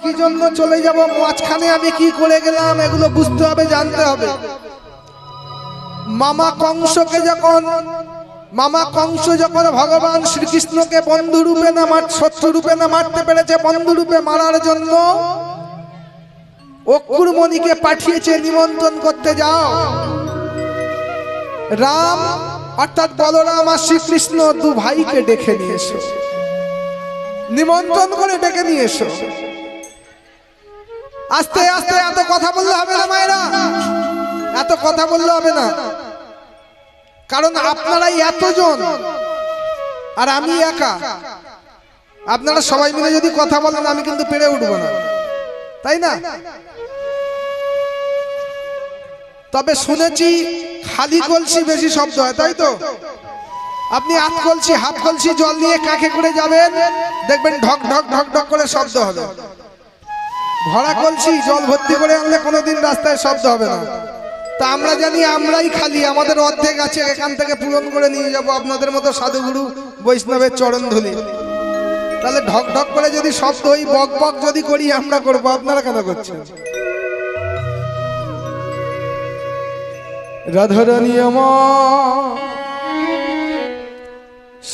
কি জন্য চলে যাব, মাঝখানে আমি কি করে গেলাম, এগুলো বুঝতে হবে, জানতে হবে। মামা কংস যখন ভগবান শ্রীকৃষ্ণকে বন্ধু রূপে না শত্রু রূপে না মারতে পেরেছে, বন্ধু রূপে মারার জন্য অক্রুরমণিকে পাঠিয়েছে নিমন্ত্রণ করতে, যাও রাম অর্থাৎ বলরাম আর শ্রীকৃষ্ণ দু ভাইকে ডেকে নিয়ে এসো, নিমন্ত্রণ করে ডেকে নিয়ে এসো। আস্তে আস্তে, এত কথা বললে হবে না মায়েরা, এত কথা বললে হবে না, কারণ আপনারাই এতজন আর আমি একা। আপনারা সবাই মিলে যদি কথা বলেন আমি কিন্তু পেরে উঠবো না, তাই না? তবে শুনেছি খালি কলসি বেশি শব্দ হয়, তাই তো? আপনি হাফ কলসি জল নিয়ে কাঁখে করে যাবেন, দেখবেন ঢক ঢক ঢক ঢক করে শব্দ হবে। ভরা কলসি জল ভর্তি করে আনলে কোনোদিন রাস্তায় শব্দ হবে না। তা আমরা জানি আমরাই খালি, আমাদের অর্ধেক আছে, এখান থেকে পূরণ করে নিয়ে যাব আপনাদের মতো সাধুগুরু বৈষ্ণবের চরণ ধুলি। তাহলে ঢক ঢক করে যদি শব্দ ওই বক বক যদি করি আমরা করবো, আপনারা কেন করছেন? রাধারানী আমার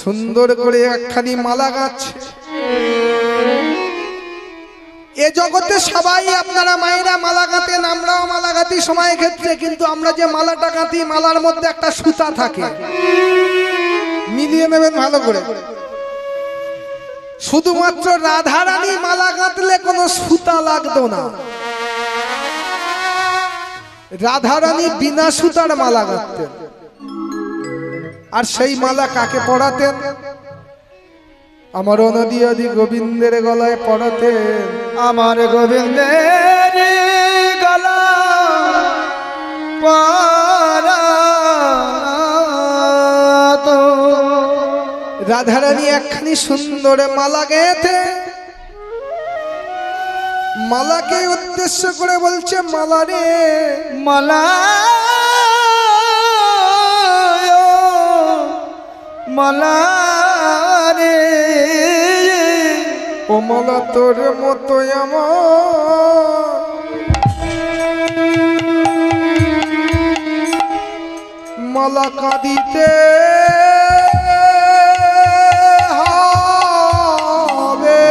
সুন্দর করে একখানি মালা গাচ্ছে। এ জগতে সবাই আপনারা মায়েরা মালা গাঁথেন, আমরাও মালা গাঁথি সময় ক্ষেত্রে, কিন্তু আমরা যে মালাটা গাঁথি মালার মধ্যে একটা সুতা থাকে, মিলিয়ে নেবেন ভালো করে। শুধুমাত্র রাধারানী মালা গাঁথলে কোনো সুতা লাগতো না, রাধারানী বিনা সুতার মালা গাঁথতেন। আর সেই মালা কাকে পরাতেন? আমার অনাদি আদি গোবিন্দের গলায় পরাতেন। আমার গোবিন্দের গলা পরাতো। রাধারানী একখানি সুন্দর মালা গেঁথে মালাকে উদ্দেশ্য করে বলছে, মালা রে মালা মালা রে, ও মালা তোর মতো আমার মালা কাঁদিতে হবে।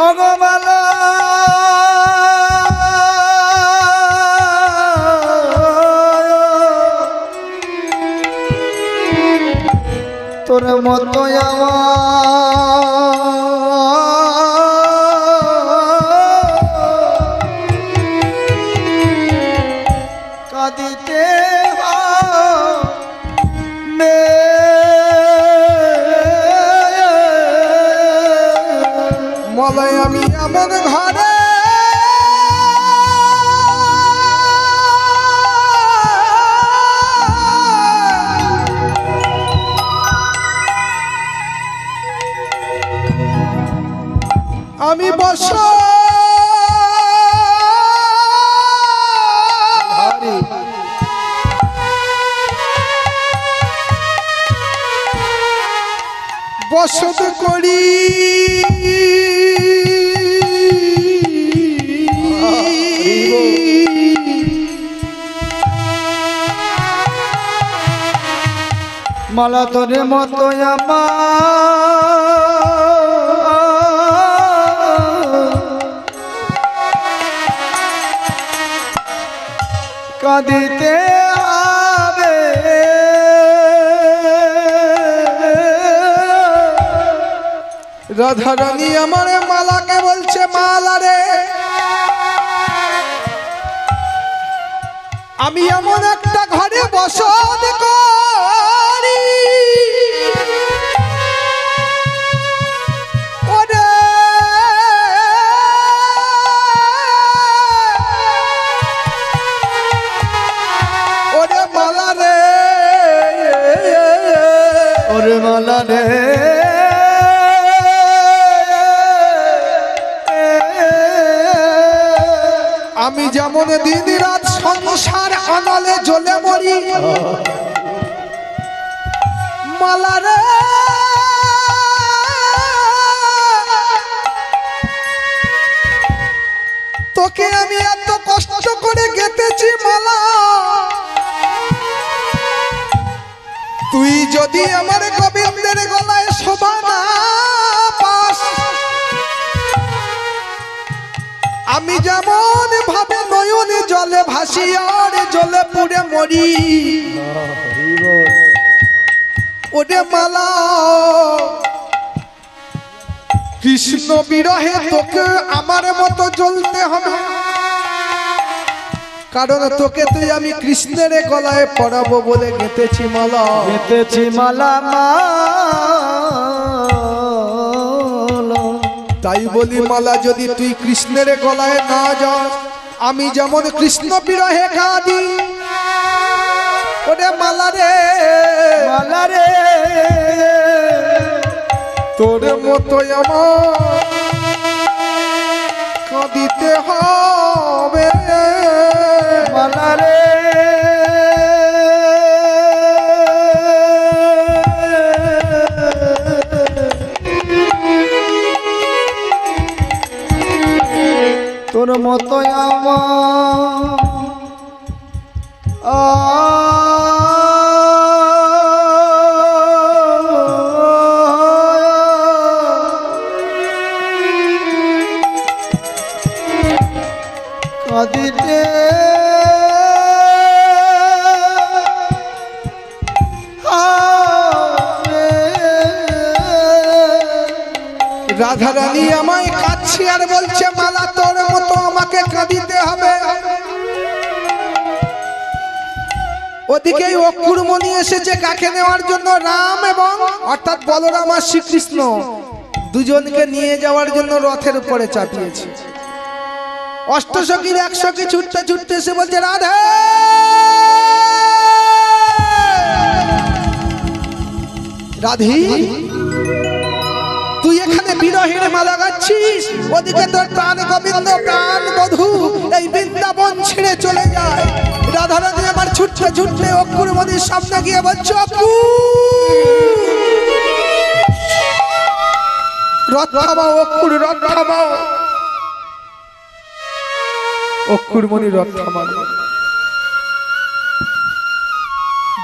অগমালা তোর মতো কাঁদিতে মলয় আমি এমন ঘরে আমি বস বসত করি। মালা তোরে মতো আমার কাঁদিতে হবে। রাধারানী আমার মালাকে বলছে, মালা রে আমি এমন একটা ঘরে বসত করি, ওরে ওরে মালা রে, ওরে মালা রে, আমি যেমন দিন রাত সংসার অনলে জ্বলে মরি, মালা রে তোকে আমি এত কষ্ট করে গেঁথেছি মালা, তুই যদি আমার গোবিন্দের গলায় শোভা না পাস, আমি যেমন ভাবে নয়নে জলে ভাসি আর জলে পুড়ে মরি। ওরে মালা কৃষ্ণ বিরহে তোকে আমার মতো জ্বলতে হবে, কারণ তোকে তুই আমি কৃষ্ণের গলায় পরাবো বলে গেঁথেছি মালা। গেঁথেছি মালা তাই বলি মালা যদি তুই কৃষ্ণের গলায় না যাস, আমি যেমন কৃষ্ণ বিরহে কাঁদি। ওরে মালা রে মালা রে তোর মতো আমার কাঁদিতে হবে মালা রে তোর মতো কাঁদিতে রাধা রানী আমায় কাঁদছে আর বলছে মালা তোর মতো আমাকে কাঁদিতে হবে। ওদিকে অক্ষুরমণি এসেছে কাকে নেওয়ার জন্য, রাম এবং অর্থাৎ বলরাম আর শ্রীকৃষ্ণ দুজনকে নিয়ে যাওয়ার জন্য রথের উপরে চাপিয়েছে। অষ্টসখীর 100 কি ছুটতে ছুটতে এসে বলছে রাধে রাধি তুই এখানে বিরহের মালা গাচ্ছিস, ওদিকে তোর প্রাণ গোবিন্দ প্রাণ বধূ এই বৃন্দাবন ছেড়ে চলে যায়। রাধা রানী আমার ছুটতে ছুটতে অক্ষুরমণির সামনে গিয়ে বলছে অপু রথ থামাও, অক্ষুর রথ থামাও। অক্ষুরমণি রথ থামানো,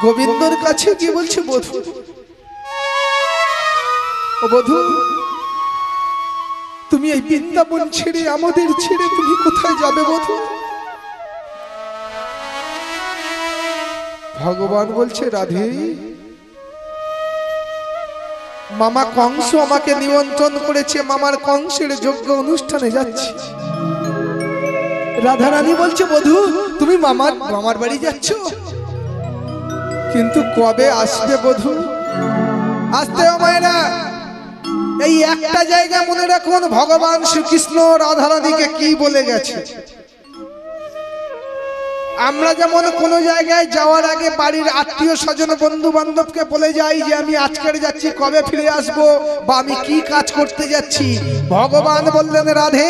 গোবিন্দর কাছে গিয়ে বলছে বধূ ও বধূ তুমি এই বৃন্দাবন ছেড়ে আমাদের ছেড়ে তুমি কোথায় যাবে বধূ? ভগবান বলছে রাধে মামা কংস আমাকে নিমন্ত্রণ করেছে, মামার কংসের যজ্ঞ অনুষ্ঠানে যাচ্ছি। রাধা রানী বলছে বধূ তুমি মামার বাড়ি যাচ্ছ, কিন্তু কবে আসবে বধূ? আসতে মায়েরা এই একটা জায়গা মনে রাখুন, ভগবান শ্রীকৃষ্ণ রাধা রানীকে কি বলে গেছে। আমরা যেমন কোনো জায়গায় যাওয়ার আগে বাড়ির আত্মীয় স্বজন বন্ধু বান্ধবকে বলে যাই যে আমি আজকের যাচ্ছি, কবে ফিরে আসবো বা আমি কি কাজ করতে যাচ্ছি, ভগবান বললেন রাধে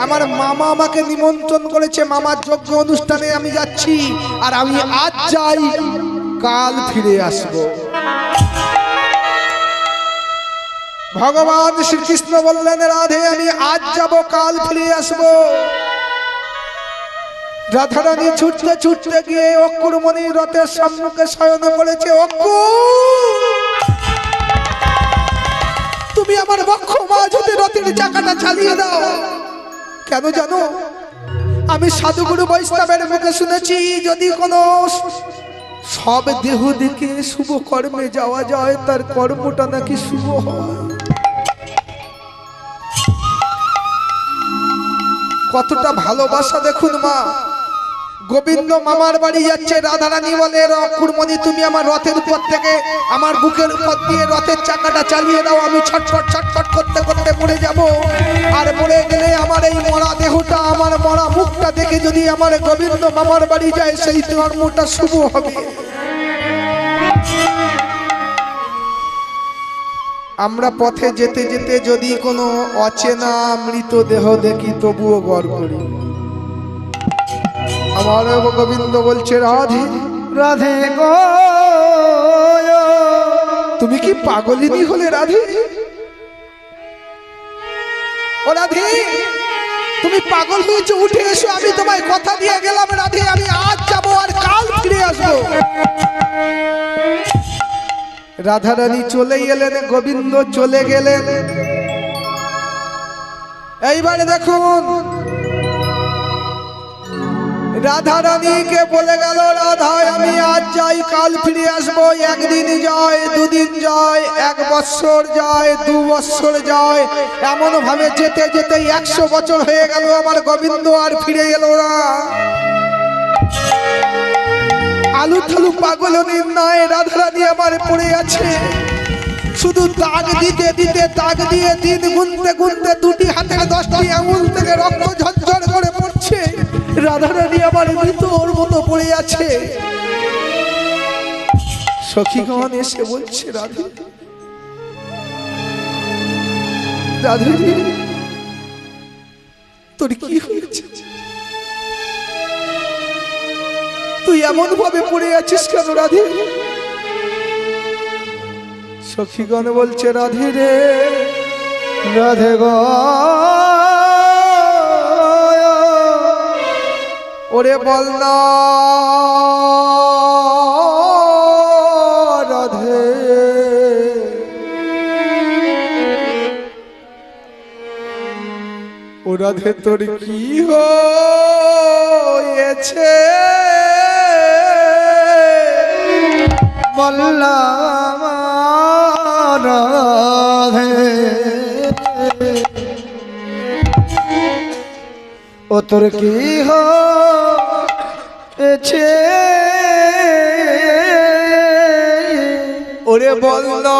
আমার মামা আমাকে নিমন্ত্রণ করেছে, মামার যজ্ঞ অনুষ্ঠানে আমি যাচ্ছি, আর আমি আজ যাই কাল ফিরে আসবো। ভগবান শ্রীকৃষ্ণ বললেন রাধে আমি আজ যাব কাল ফিরে আসবো। রাধা রানী ছুটতে ছুটতে গিয়ে অক্ষুরমণি রথের সম্মুখে শয়ন করেছে। তুমি আমার বক্ষ মাঝে রথের চাকাটা চালিয়ে দাও। কেন জানো? আমি সাধুগুরু বৈষ্ণবের মুখে শুনেছি যদি কোনো সব দেহ দেখে শুভ কর্মে যাওয়া যায় তার কর্মটা নাকি শুভ হয়। কতটা ভালোবাসা দেখুন মা। গোবিন্দ মামার বাড়ি যাচ্ছে, রাধা রানী বলে অক্ষুরমণি তুমি আমার রথের উপর থেকে আমার বুকের উপর দিয়ে রথের চাকাটা চালিয়ে দাও, আমি ছটফট ছটফট করতে করতে মরে যাব। আর মরে গেলে আমার এই মরা দেহটা আমার মরা মুখটা দেখে যদি আমার গোবিন্দ মামার বাড়ি যায় সেই কর্মটা শুভ হবে। আমরা পথে যেতে যেতে যদি কোনো অচেনা মৃত দেহ দেখি তবুও গর্ব করি। আমার গোবিন্দ বলছে রাধে রাধে গো তুমি কি পাগলিনী হলে রাধে? ও রাধে তুমি পাগল হয়েছে, উঠে এসো, আমি তোমায় কথা দিয়ে গেলাম রাধে, আমি আজ যাবো আর কাল ফিরে আসবো। রাধারানী চলে এলেন, গোবিন্দ চলে গেলেন। এইবারে দেখুন রাধারানীকে বলে গেল, রাধা আমি আজ যাই কাল ফিরে আসবো। একদিন যায়, দুদিন যায়, 1 বৎসর যায়, 2 বৎসর যায়, এমন ভাবে যেতে যেতে 100 বছর হয়ে গেল। আমার গোবিন্দ আর ফিরে এলো না। আলু থালু পাগল নির্ণয় রাধারানী আমার পড়ে আছে, শুধু দাগ দিতে দিতে দাগ দিয়ে দিন গুনতে গুনতে 2টি হাতের 10টি আঙুল থেকে রক্ত ঝরঝর করে পড়ছে। রাধারানী আমার মৃত ওর মতো পড়ে আছে। সখীগণ এসে বলছে রাধে রাধে তোর কি হয়েছে? তুই এমন ভাবে পড়ে আছিস কেন রাধে? সখীগণ বলছে রাধে রে রাধে গো ওরে বল না রাধে ও রাধে তোর কি হয়েছে? বললাম রাধে ও তোর কি হয়েছে? ওরে বল না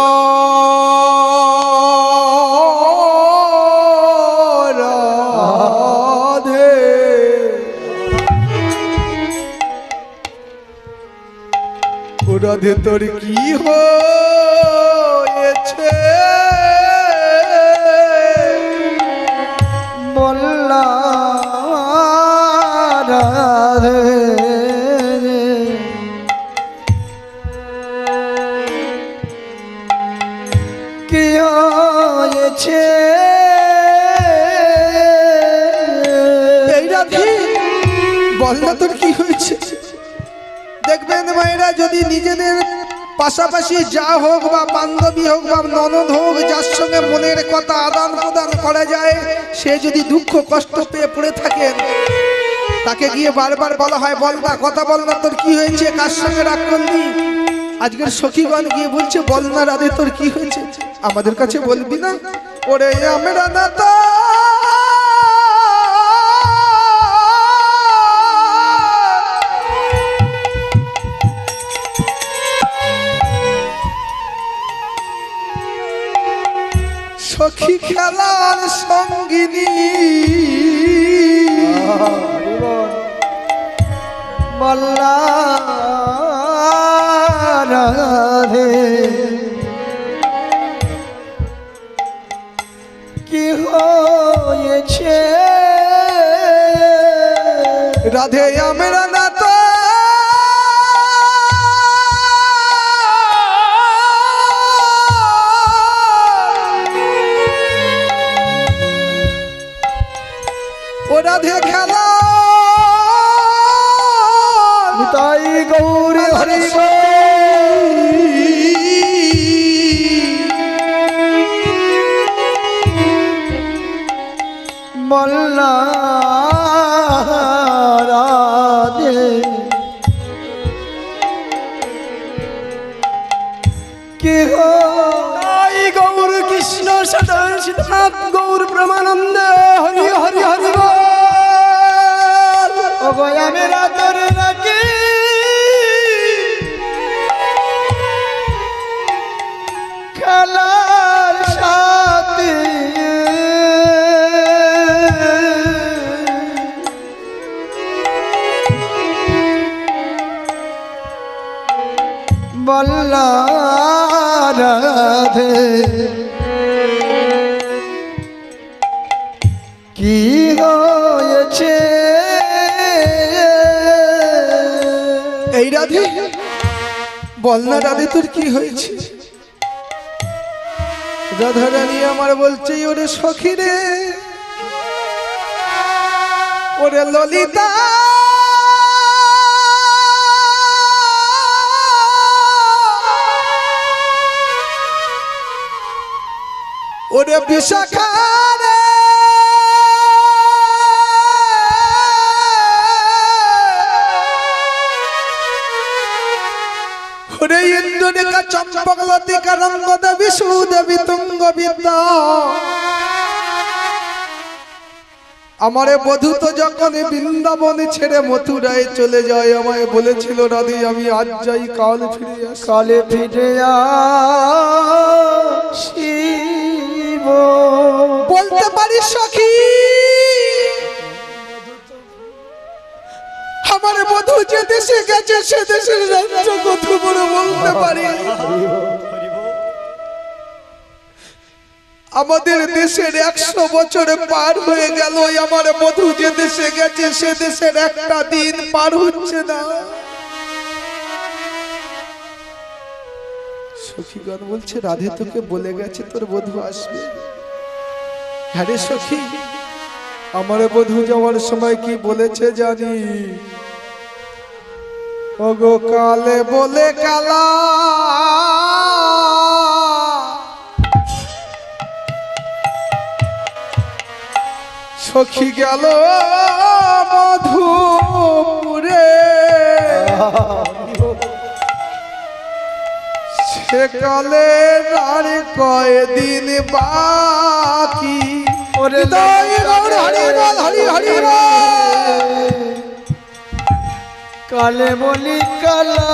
রাধে ও রাধে তোর কি হয়েছে? বললাম রাধে কি হয়েছে? এই রাধে বল না তোর কি হয়েছে? দেখবেন মায়েরা যদি নিজেদের পাশাপাশি যা হোক বা বান্ধবী হোক বা ননদ হোক, যার সঙ্গে মনের কথা আদান প্রদান করা যায়, সে যদি দুঃখ কষ্ট পেয়ে পড়ে থাকেন, তাকে গিয়ে বারবার বলা হয় বল না, কথা বল না, তোর কি হয়েছে, কার সঙ্গে রাগ করলি? আজকের সখীগণ গিয়ে বলছে বল না রাধে তোর কি হয়েছে? আমাদের কাছে বলবি না? ওরে আমরা না তো সখী খেলার সঙ্গিনী বললাম রাধে কি হয়েছে? রাধে আমরা না তো ও রাধে খেলা তাই গৌরী হরি বললাম রাধে কি তাই গৌর কৃষ্ণ সদন সীতানাথ গৌর ব্রহ্মানন্দ হরি হরি হরি বল। ও গয়া মেরা তোর রাখি খেলার সাথী বললাম রাধে কি হয়েছে? এই রাধে, বল না রাধে তোর কি হয়েছে? রাধা রানী আমার বলছে, ওরে সখী রে, ওরে ললিতা, ওরে বিশাখা রে, ওরে ইন্দ্ররেখা চম্পক লতিকা রঙ্গ দেবী সুদেবী তুঙ্গ বিদ্যা, আমারে বধূ তো যখন বৃন্দাবনে ছেড়ে মথুরায় চলে যায়, আমায় বলেছিল রাধে আমি আজ যাই কাল ফিরে আসি। কালে ফিরে আসিব। বলতে পারি সখী, আমার বধূ যে দেশে গেছে সে দেশের রাজ্য কত বড় বলতে পারি। আমাদের দেশের 100 বছরে পার হয়ে গেল, আমার বধূ যে দেশে গেছে সে দেশের একটা দিন পার হচ্ছে না। সখীগণ বলছে, রাধে তোকে বলে গেছে তোর বধূ আসবে। হ্যাঁ রে সখী, আমার বধূ যাওয়ার সময় কি বলেছে জানি? ওগো কালে বলে কালা, সখী গেল মধুপুরে, সেকালে আর কয়দিন বাকি। ওরে হরি বল, হরি হরি বল। কালে বলি কালা,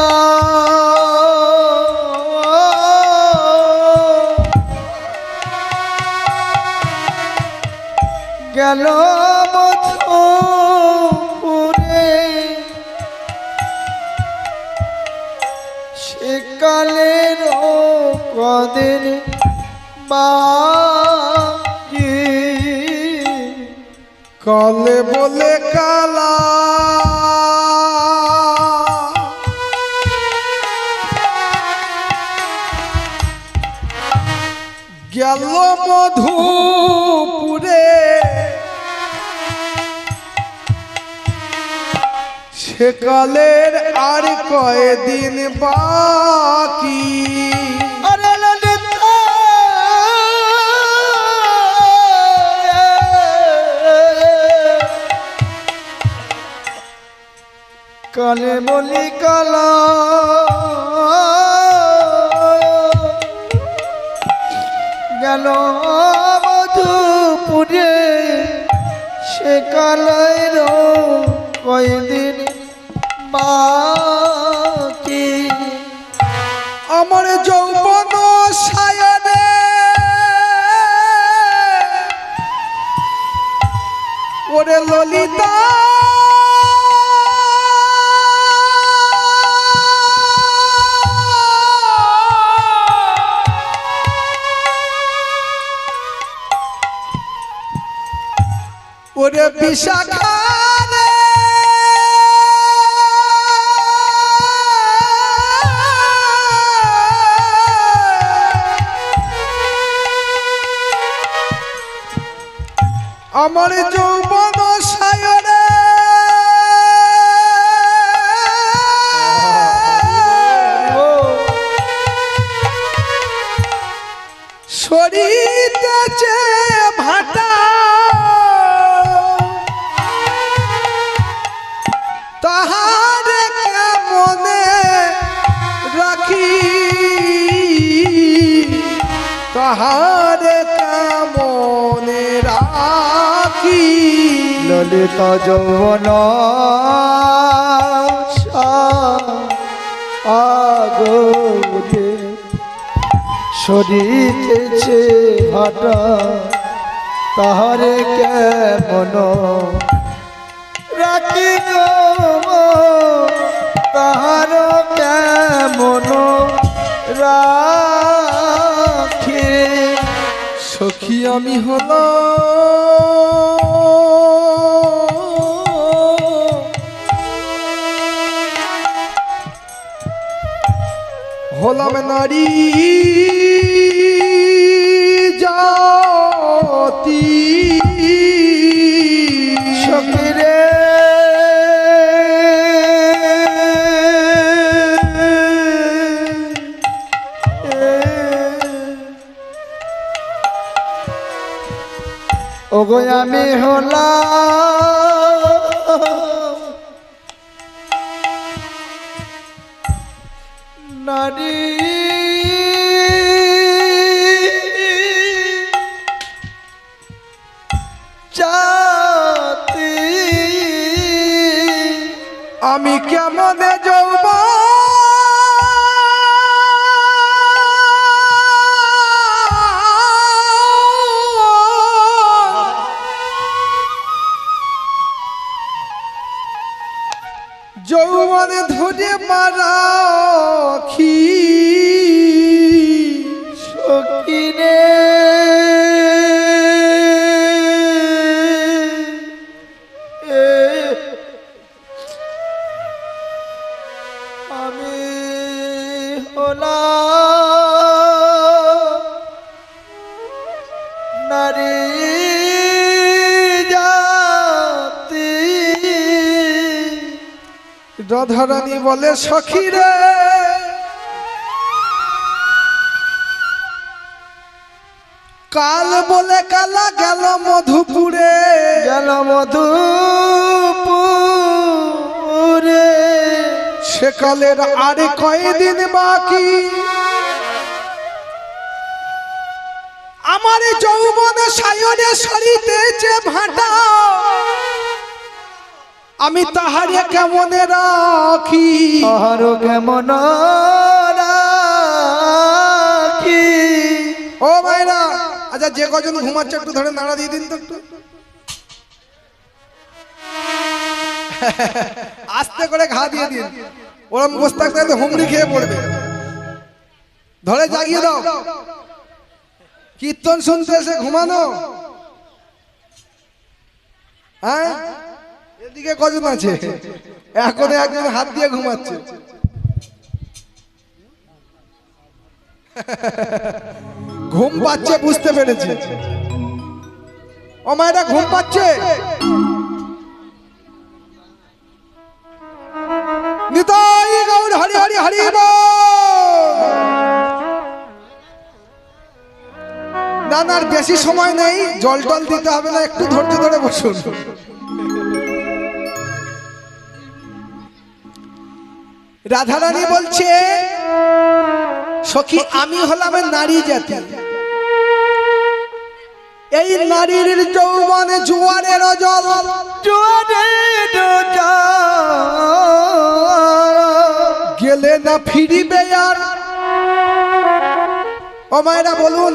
গেল মধুপুরে, সেকালের কদিন বাকি। কালে বলে কালা, গেল মধুপুরে, সেকালের আর কয়দিন বাকি। আরে ললিতা, কালে বলি কালা, গেল মধুপুরে, সেকালের কয়দিন বাকি। আমার যৌবন সায়নে ওরে ললিতা, ওরে বিশাখা রে, আমার যৌবন সায়রে সরিতেছে ভাটা, তাহারে কেমনে রাখি, তাহারে কেমনে রাখি। ললিতা যৌবন আগরে, সরিতেছে ভাটা, তাহারে কেমন রাখি গো, তাহার কেমন রাখি। সখী আমি হলো হলাম নারী জাতি সখী রে ওগো আমি হলাম নারী জাতি আমি কেমনে যৌবন যৌবনে ধরে মারাখি সখী রে আমি হলাম নারী জাতি রাধারানী বলে সখী রে কাল বলে কালা গেল মধুপুরে গেল মধুপুরে সেকালের আর কয়দিন বাকি আমার যৌবন সায়রে সরিতেছে ভাটা আমি তাহারে কেমনে রাখি আহারো কেমন রাখি ও ভাইরা আচ্ছা যে কজন ঘুমাচ্ছে একটু ধরে নাড়া দিয়ে দিন তো একটু আস্তে করে ঘা দিয়ে দিন ওরম বসে থাকতে হুমড়ি খেয়ে পড়বে ধরে জাগিয়ে দাও কীর্তন শুনতে এসে ঘুমানো হ্যাঁ এদিকে কজন আছে এখন একজন হাত দিয়ে ঘুমাচ্ছে ঘুম পাচ্ছে বুঝতে পেরেছে ও মায়েরা ঘুম পাচ্ছে নিতাই গৌর হরি হরি হরি বল না না আর বেশি সময় নেই জল টল দিতে হবে না একটু ধৈর্য ধরে বসুন রাধারানী বলছে সখী আমি হলাম নারী জাতি এই নারীর যৌবনে জোয়ারের জল জোয়ারের জল গেলে না ফিরিবে আর ও মায়েরা বলুন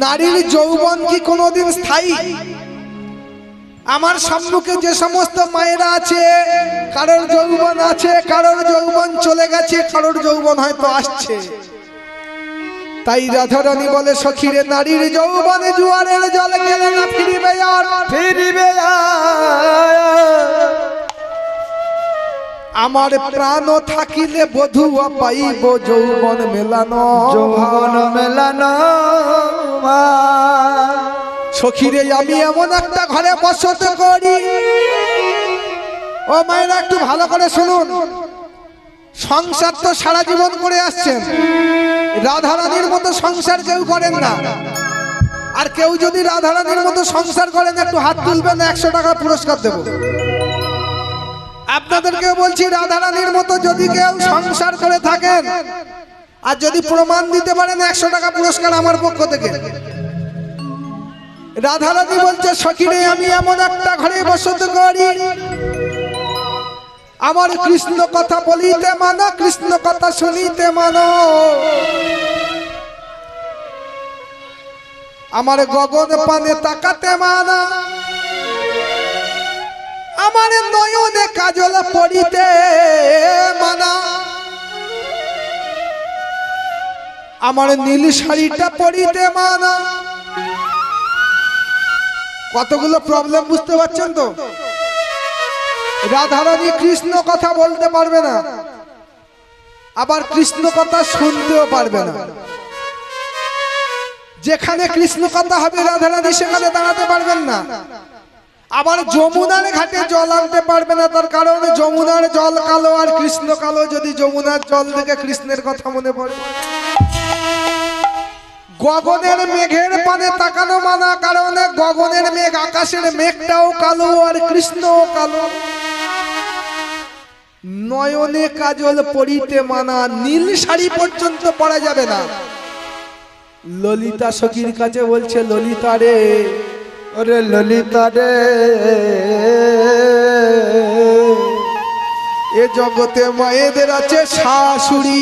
নারীর যৌবন কি কোনোদিন স্থায়ী আমার সম্মুখে যে সমস্ত মায়েরা আছে কারোর যৌবন আছে কারোর যৌবন চলে গেছে কারোর যৌবন হয়তো আসছে তাই রাধারানী বলে সখীরে নারীর যৌবনে জোয়ারের জল গেলে না ফিরিবে আর ফিরিবে আমার প্রাণ থাকিলে বধুয়া পাইব যৌবন মেলানো যৌবন মেলানো সখীরে আমি এমন একটা ঘরে বসত করি ও মায়েরা একটু ভালো করে শুনুন সংসার তো সারা জীবন করে আসছেন রাধারানীর মতো সংসার কেউ করেন না আর কেউ যদি রাধারানীর মতো সংসার করেন একটু হাত তুলবেন 100 টাকা পুরস্কার দেব আপনাদেরকে বলছি রাধারানীর মতো যদি কেউ সংসার করে থাকেন আর যদি প্রমাণ দিতে পারেন 100 টাকা পুরস্কার আমার পক্ষ থেকে রাধারানী বলছে সখীরে আমি এমন একটা ঘরে বসত করি আমার কৃষ্ণ কথা বলিতে মানো কৃষ্ণ কথা শুনিতে মানো আমার গগন পানে তাকাতে মানা আমার নয়নে কাজল পড়িতে মানা আমার নীল শাড়িটা পড়িতে মানা কতগুলো প্রবলেম বুঝতে পারছেন তো রাধারানী কৃষ্ণ কথা বলতে পারবে না আবার কৃষ্ণ কথা শুনতেও পারবে না। যেখানে কৃষ্ণ কথা হবে রাধারানী সেখানে দাঁড়াতে পারবেন না। আবার যমুনার ঘাটে জল আনতে পারবে না, তার কারণ যমুনার জল কালো আর কৃষ্ণ কালো। যদি যমুনার জল থেকে কৃষ্ণের কথা মনে পড়ে, গগনের মেঘের পানে তাকানো মানা, কারণ গগনের মেঘ আকাশের মেঘটাও কালো আর কৃষ্ণও কালো। নয়নে কাজল পরিতে মানা, নীল শাড়ি পর্যন্ত পরা যাবে না। ললিতা সখীর কাছে বলছে, ললিতা রে, ওরে ললিতা রে, এ জগতে মায়েদের আছে শাশুড়ি।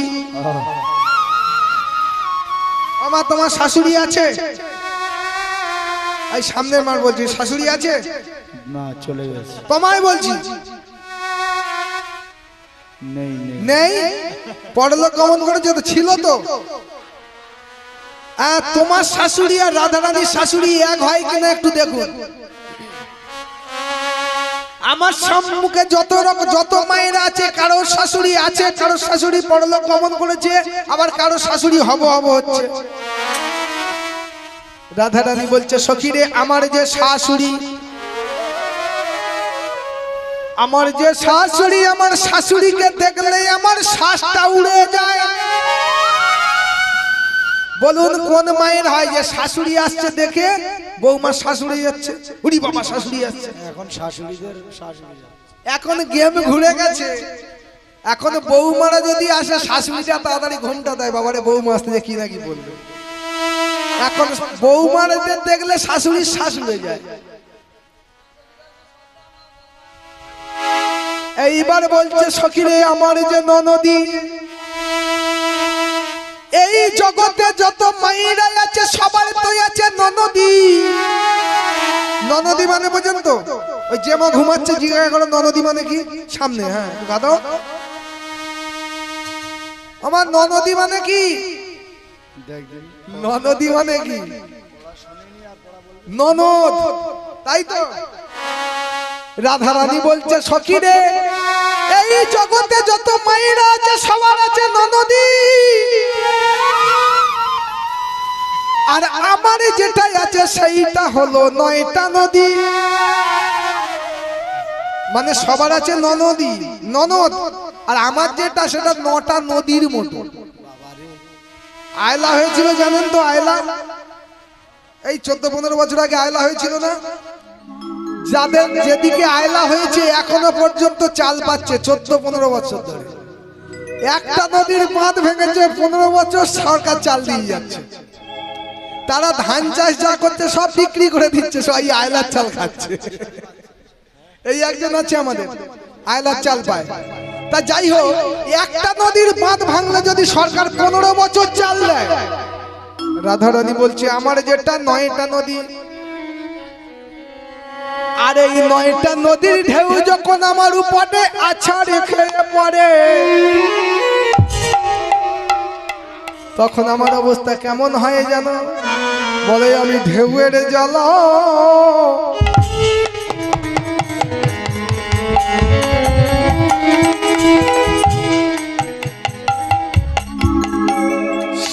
আমার তোমার শাশুড়ি আছে? এই সামনে মার বলছি, শাশুড়ি আছে? না, চলে গেছে। তোমায় বলছি, নেই নেই নেই। পরলোক গমন করেছে তো, ছিল তো। তোমার শাশুড়ি আর রাধারানীর শাশুড়ি এক হয় কিনা একটু দেখুন। আমার সম্মুখে যত মায়েরা আছে, কারো শাশুড়ি আছে, কারো শাশুড়ি পরলোক গমন করেছে, আবার কারো শাশুড়ি হব হচ্ছে। রাধারানী বলছে, সখীরে, আমার যে শাশুড়ি, আমার শাশুড়িকে দেখলে আমার শ্বাসটা উড়ে যায়। বলুন কোন মায়ের হয় যে শাশুড়ি আসছে দেখে বৌমা শাশুড়ি যাচ্ছে, উড়ি বাবা শাশুড়ি আসছে। এখন শাশুড়িদের শাশুড়ি এখন গেম ঘুরে গেছে। এখন বৌমারা যদি আসে, শাশুড়িটা তাড়াতাড়ি ঘুমটা দেয়, বাবারে বৌমা আসতে কি নাকি বলবে। এখন বৌমারাদের দেখলে শাশুড়ির শ্বাস উড়ে যায়। এইবার বলছে, সখীরে, আমার যে ননদী, এই জগতে যত মায়েরা আছে সবার তো আছে ননদী। ননদী মানে বোঝেন তো? ওই যে মা ঘুমাচ্ছে জিজ্ঞাসা করো ননদী মানে কি? সামনে, হ্যাঁ গাদো। আমার ননদী মানে কি? ননদী মানে কি? ননদ, তাই তো। রাধারানী বলছে, সখীরে, এই জগতে যত মায়েরা আছে সবার আছে ননদী, আর আমার যেটা আছে সেইটা হলো 9টা নদী। মানে সবার আছে ননদ, আর আমার যেটা সেটা 9টা নদীর মতো। আয়লা হয়েছিল জানেন তো? আয়লা এই 14-15 বছর আগে আয়লা হয়েছিল না? যাদের যেদিকে আয়লা হয়েছে এখনো পর্যন্ত চাল পাচ্ছে 14-15 বছর ধরে। একটা নদীর বাঁধ ভেঙেছে, 15 বছর সরকার চাল দিয়ে যাচ্ছে। তারা ধান চাষ যা করছে সব বিক্রি করে দিচ্ছে, সব এই আয়লার চাল খাচ্ছে। এই একজন আছে আমাদের, আয়লার চাল পায়। তা যাই হোক, একটা নদীর বাঁধ ভাঙলে যদি সরকার 15 বছর চাল দেয়, রাধারানী বলছে, আমার যেটা 9টা নদী, আর এই 9টা নদীর ঢেউ যখন আমার উপরে আছা রেখে পড়ে, তখন আমার অবস্থা কেমন হয় জানো? বলে, আমি ঢেউয়ের জ্বালা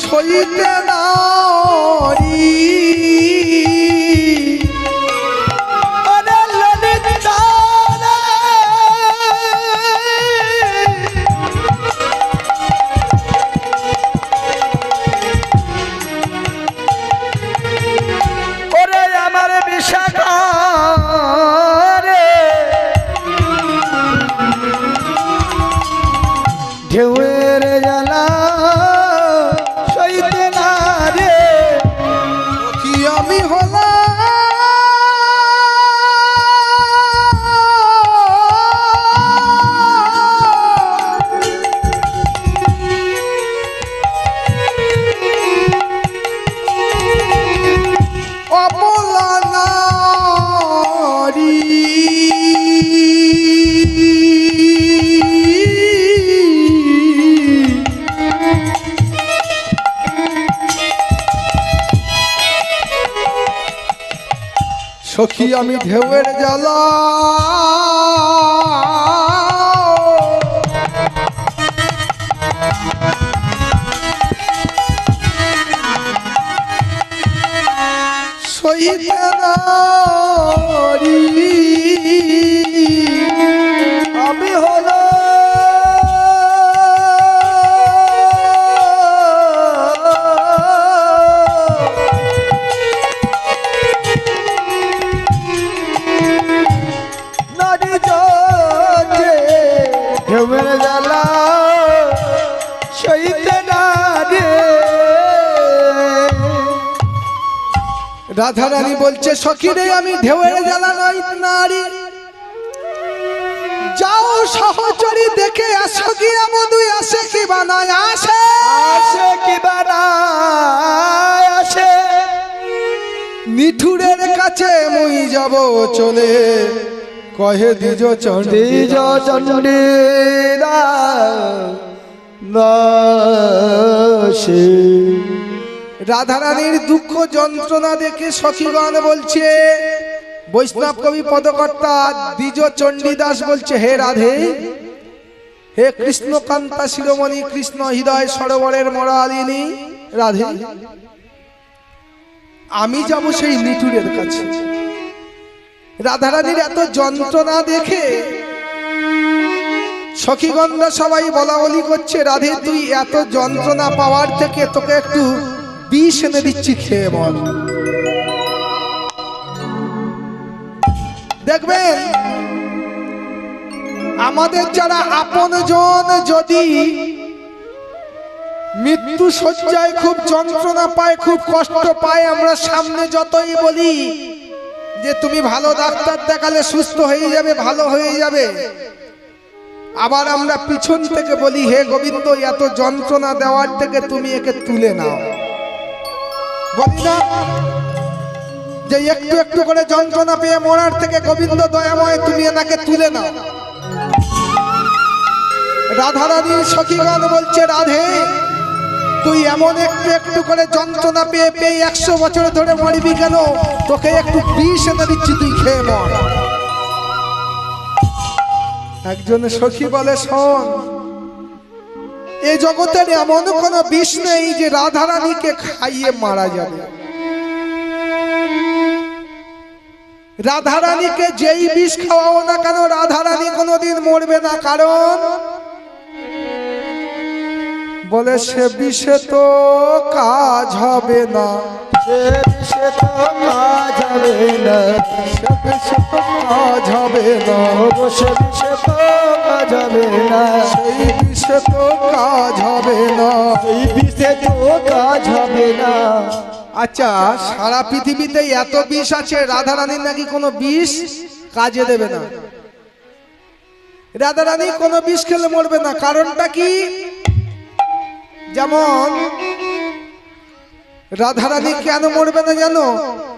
সইতে নারি। ঢেউয়ের জ্বালা সইতে না রে, কি আমি হলাম অবলা নারী। সখী আমি ঢেউয়ের জ্বালা নারী আমি হলো নারী যে ঢেউয়ের জ্বালা সইতে না রে। রাধা রানী বলছে সখী রে আমি ঢেউয়ের জ্বালা নই নারী, যাও সহচরী দেখে আসো গিয়া মধুই আসে কি বানায় আসে, আসে কি বানায় আসে নিঠুরের কাছে মুই যাব চলে, কহে দ্বিজ চণ্ডী দ্বিজ চণ্ডীরা দাসে। রাধা রানীর দুঃখ যন্ত্রণা দেখে সখীগণ বলছে, বৈষ্ণব কবি পদকর্তা দ্বিজ চণ্ডীদাস বলছে, হে রাধে, হে কৃষ্ণকান্তা শিরোমণি কৃষ্ণ হৃদয় সরোবরের মরালিনী রাধে, আমি যাব সেই নিঠুরের কাছে। রাধারানীর এত যন্ত্রণা দেখে সখীগণরা সবাই বলা বলি করছে, রাধে তুই এত যন্ত্রণা পাওয়ার থেকে তোকে একটু বিষ এনে দিচ্ছি, খেয়ে মর। দেখবেন আমাদের যারা আপনজন যদি মৃত্যু শয্যায় খুব যন্ত্রণা পায়, খুব কষ্ট পায়, আমরা সামনে যতই বলি যে তুমি ভালো ডাক্তার দেখালে সুস্থ হয়ে যাবে, ভালো হয়ে যাবে, আবার আমরা পিছন থেকে বলি, হে গোবিন্দ এত যন্ত্রণা দেওয়ার থেকে তুমি একে তুলে নাও। বলি না যে একটু একটু করে যন্ত্রণা পেয়ে মরার থেকে গোবিন্দ দয়াময় তুমি এনাকে তুলে নাও। রাধা রানীর সখীগণ বলছে, রাধে তুই এমন একটু একটু করে যন্ত্রণা পেয়ে পেয়ে 100 বছর ধরে মরবি কেন, তোকে একটু বিষ এনে দিচ্ছি, তুই খেয়ে মর। একজন সখী বলে, শোন, এই জগতের এমন কোন বিষ নেই যে রাধা রানীকে খাইয়ে মারা যাবে। রাধা রানীকে যেই বিষ খাওয়াও না কেন রাধা রানী কোনোদিন মরবে না, কারণ বলে সে বিষে তো কাজ হবে না, সে বিষে তো কাজ হবে না, সে বিষে তো কাজ হবে না, সে বিষে তো কাজ হবে না, সেই বিষে তো কাজ হবে না, এই বিষে তো কাজ হবে না। আচ্ছা, সারা পৃথিবীতে এত বিষ আছে, রাধা রানীর নাকি কোনো বিষ কাজে দেবে না। রাধা রানী কোনো বিষ খেলে মরবে না, কারণটা কি? যেমন রাধা রানী কেন মরবে না জানো?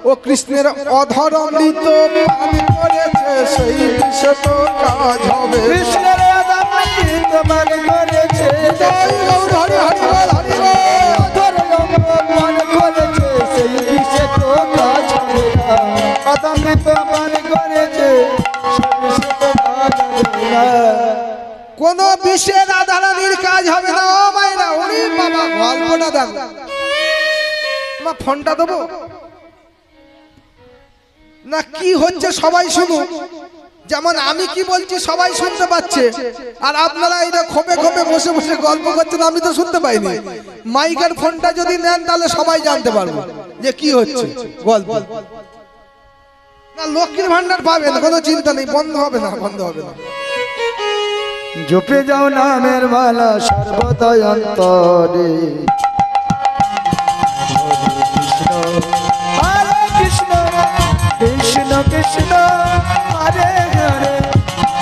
ও কৃষ্ণের অধর অমৃত পান করেছে, সেই বিষে তো কাজ হবে। কৃষ্ণের অমৃত পান করেছে, হরি হরি বল, হরি বল। অধর অমৃত পান করেছে, সেই বিষে তো কাজ হবে না। অমৃত পান করেছে, সেই বিষে তো কাজ হবে না। কোন বিষে রাধা রানীর কাজ হবে না। ও মায়েরা, ওরে বাবা, গল্পটা দেখো। মা ফোনটা দেবো না, কি হচ্ছে সবাই শুনুক। যেমন আমি কি বলছি সবাই শুনতে পাচ্ছে, আর আপনারা এটা খোপে খোপে বসে বসে গল্প করছেন, আমি তো শুনতে পাইনি। মাইকের ফোনটা যদি নেন তাহলে সবাই জানতে পারবো যে কি হচ্ছে গল্প। না, লক্ষ্মীর ভান্ডার পাবেন, কোনো চিন্তা নেই, বন্ধ হবে না, বন্ধ হবে না। জপে যাও নামের মালা সর্বদা অন্তরে, হরে কৃষ্ণ কৃষ্ণ কৃষ্ণ হরে হরে,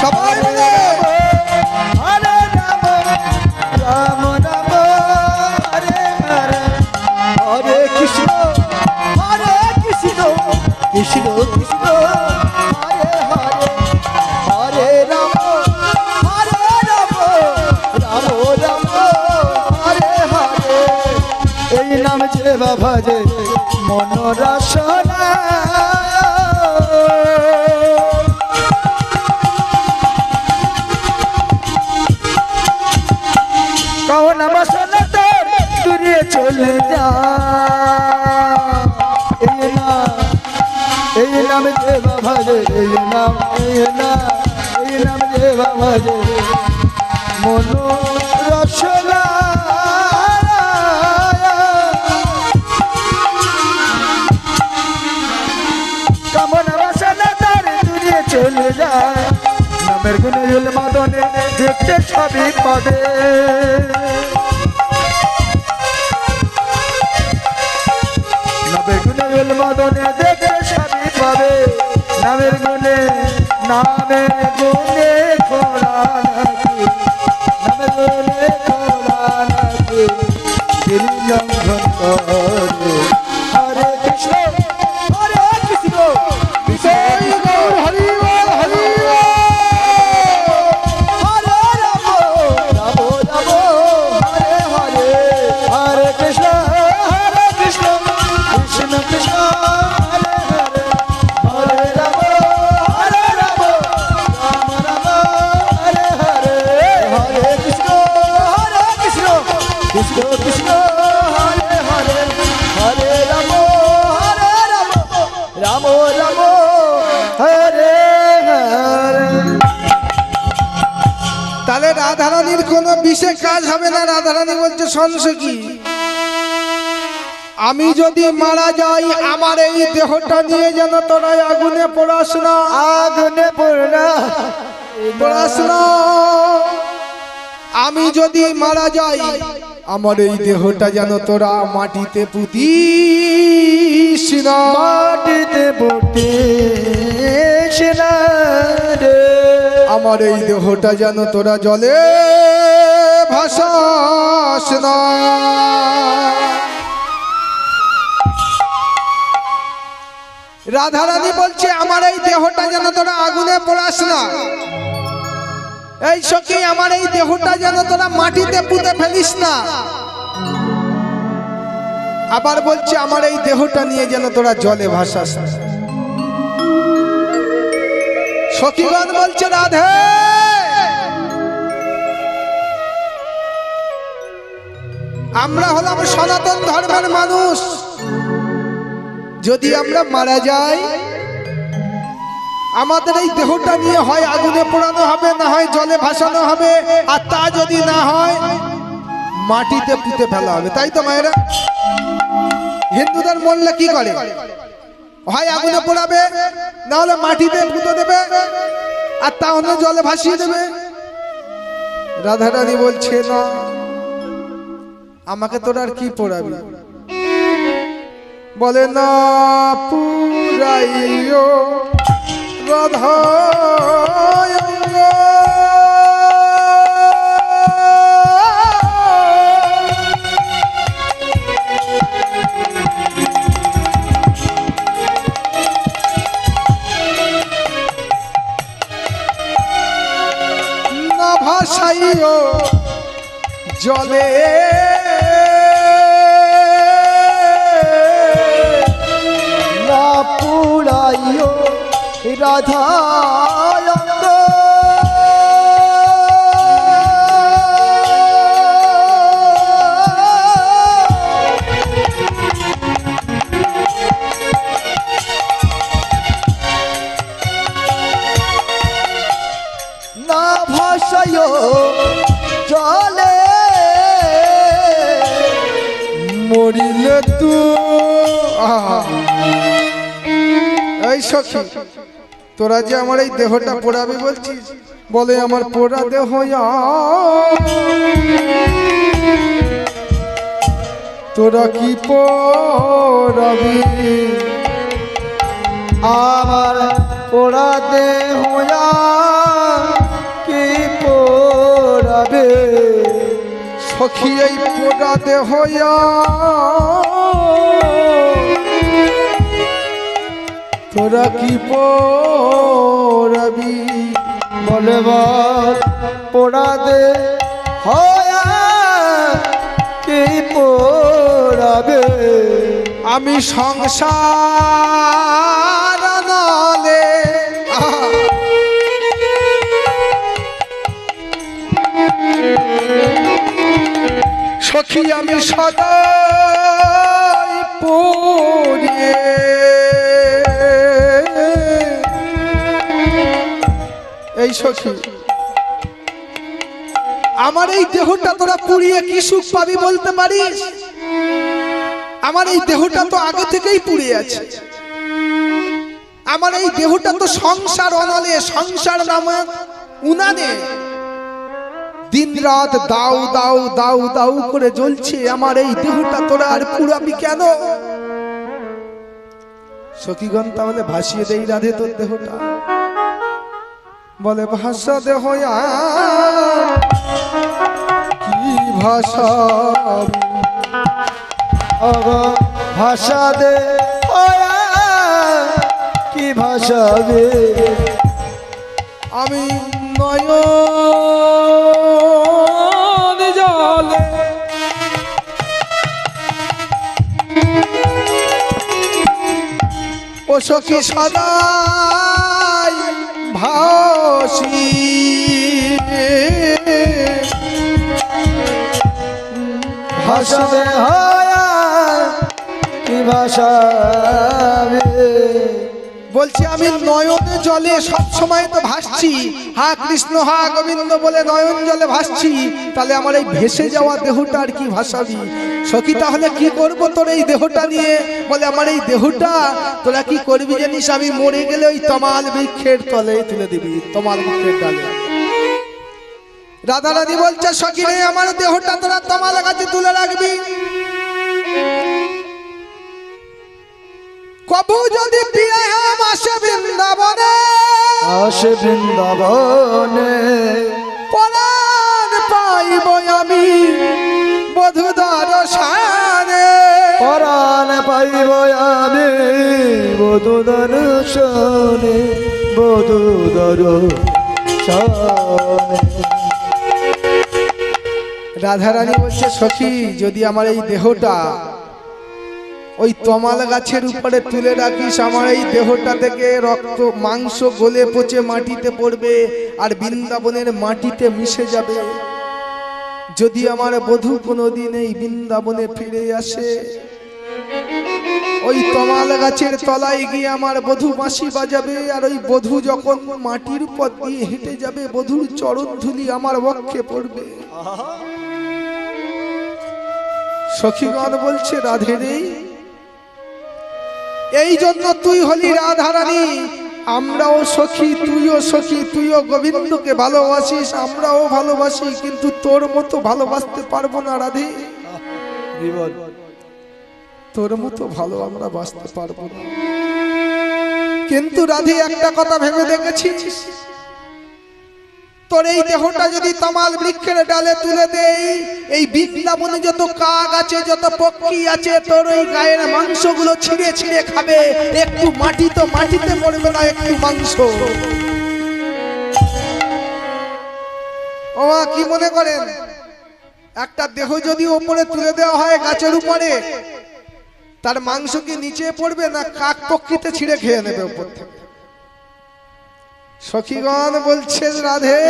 সবাই মিলে হরে রাম রাম রাম হরে হরে, হরে কৃষ্ণ কৃষ্ণ কৃষ্ণ হরে হরে, হরে রাম রাম রাম হরে হরে। এই নাম যে বাবা যে মনোরসনা, কখন মশলা তোর দূরে চলে যা, এই বাবা রে এই নাম রে বাবা রে মনো রসনা কামনা বাসনা তার দূরে চলে যায় নামের গুণে জল মাদনে দেখতে সবই পাবে নামের গুণে জল মাদনে দেখতে সবই পাবে নামের গুণে খোলা নাকি নামের গুণে খোলা নাকি গিরি লঙ্ঘন করে হরে কৃষ্ণ জয় গৌর হরি বল, হরি বল। হরে রাম রাম রাম হরে হরে হরে কৃষ্ণ কৃষ্ণ কৃষ্ণ হরে হরে হরে রাম রাম রাম হরে হরে হরে কৃষ্ণ কৃষ্ণ কৃষ্ণ হরে হরে হরে রাম রাম রাম হরে হরে তাহলে রাধারানীর কোনো বিশেষ কাজ হবে না। রাধারানী বলছে শোনছো কি, আমি যদি মারা যাই আমার এই দেহটা নিয়ে যেন তোরা আগুনে পোড়াস না, আগুনে পড়না পোড়াস না। আমি যদি মারা যাই আমার এই দেহটা যেন তোরা মাটিতে পুঁতিস না, মাটিতে পড়তে সেনা রে আমার এই দেহটা যেন তোরা জলে ভাসাস না। রাধারানী বলছে আমার এই দেহটা যেন তোরা আগুনে পোড়াস না, এই সখী আমার এই দেহটা যেন তোরা মাটিতে পুঁতে ফেলিস না। আবার বলছে আমার এই দেহটা নিয়ে যেন তোরা জলে ভাসাস না। সখীগণ বলছে রাধে আমরা হলাম সনাতন ধর্মের মানুষ, যদি আমরা মারা যাই আমাদের এই দেহটা নিয়ে হয় আগুনে পোড়ানো হবে, না হয় জলে ভাসানো হবে, আর তা যদি না হয় মাটিতে পুঁতে ফেলা হবে। তাই তো মায়েরা, হিন্দুদের মরলে কি করে, হয় আগুনে পোড়াবে, না হলে মাটিতে পুঁতে দেবে, আর তা হলে জলে ভাসিয়ে দেবে। রাধারানী বলছে না, আমাকে তোরা আর কি পোড়াবি, বলে না পুরাইও রাধা না ভাসাইও জলে না পুরাইও রাধা অঙ্গ না ভাসাইও জলে মরিলে তু এই সখী তোরা যে আমার এই দেহটা পোড়াবি বলছিস, বলে আমার পোড়া দেহ তোরা কি পোড়াবি, আমার পোড়া দেহ কি পোড়াবে সখী এই পোড়া দেহ তোরা কি পোড়াবি, বলে বল পোড়া দে হয়া কি পোড়াবে আমি সংসার নলে সখী আমি সদাই পড়ে এই সখী, আমার এই দেহটা তোরা পুড়িয়ে কি সুখ পাবি বলতে পারিস? আমার এই দেহটা তো আগে থেকেই পুড়ে আছে। আমার এই দেহটা তো সংসার অনলে, সংসার নামে উনানে দিন রাত দাউ দাউ দাউ দাউ করে জ্বলছে। আমার এই দেহটা তোরা আর পুড়াবি কেন? সখীগণ তাহলে ভাসিয়ে দেই রাধে তোর দেহটা। বলে ভাষা দেহ কি ভাষা, ভাষা দে কি ভাষা দে, আমি নয়ন জলে ও সখী সদাই ভাসি, ভাষা দে কি ভাষা দে। বলছি আমি নয়নে জলে সব সময় তো ভাসছি, হা কৃষ্ণ হা গোবিন্দ বলে নয়ন জলে ভাসছি, তাহলে আমার এই ভেসে যাওয়া দেহটা আর কি ভাসাবি? সখী তাহলে কি করব তোর এই দেহটা নিয়ে? বলে আমার এই দেহটা তোরা কি করবি জানিস? আমি মরে গেলে ওই তমাল বৃক্ষের তলে তুলে দিবি, তমাল বৃক্ষের ডালে। রাধা রানী বলছে সখী রে, আমার দেহটা তোরা তমাল গাছে তুলে রাখবি। কবু যদি প্রিয় আসে বৃন্দাবনে, আসে বৃন্দাবনে, পরাণ পাইব আমি বধূ দর্শনে, পরাণ পাইব আমি বধূ দর্শনে, বধূ দর্শনে। রাধারানী বলছে সখী যদি আমার এই দেহটা ওই তমাল গাছের উপরে তুলে রাখিস, আমার এই দেহটা থেকে রক্ত মাংস গলে পচে মাটিতে পড়বে আর বৃন্দাবনের মাটিতে মিশে যাবে। যদি আমার বধূ কোনোদিন এই বৃন্দাবনে ফিরে আসে, ওই তমাল গাছের তলায় গিয়ে আমার বধূ বাঁশি বাজাবে, আর ওই বধূ যখন মাটির উপর দিয়ে হেঁটে যাবে, বধূর চরণ ধুলি আমার বক্ষে পড়বে। সখীগণ বলছে রাধে রে, এই জন্য তুই হলি রাধারানী, আমরাও সখী, তুইও সখী, তুইও গোবিন্দকে ভালোবাসিস, আমরাও ভালোবাসি, কিন্তু তোর মতো ভালোবাসতে পারবো না রাধে। তোর মতো ভালো আমরা বাসতে পারবো না। কিন্তু রাধে একটা কথা ভেবে দেখেছিস, তোর এই দেহটা যদি তমাল বৃক্ষের ডালে তুলে দেই, এই বৃন্দাবনে যত কাক আছে, যত পক্ষী আছে, তোর ওই গায়ের মাংসগুলো ছিঁড়ে ছিঁড়ে খাবে। একটু মাটি তো মাটিতে পড়বে না, একটু মাংস। ও কি মনে করেন, একটা দেহ যদি ওপরে তুলে দেওয়া হয় গাছের উপরে, তার মাংস কি নিচে পড়বে না কাক পক্ষীতে ছিঁড়ে খেয়ে নেবে উপর থেকে? সখীগণ বলছে রাধে,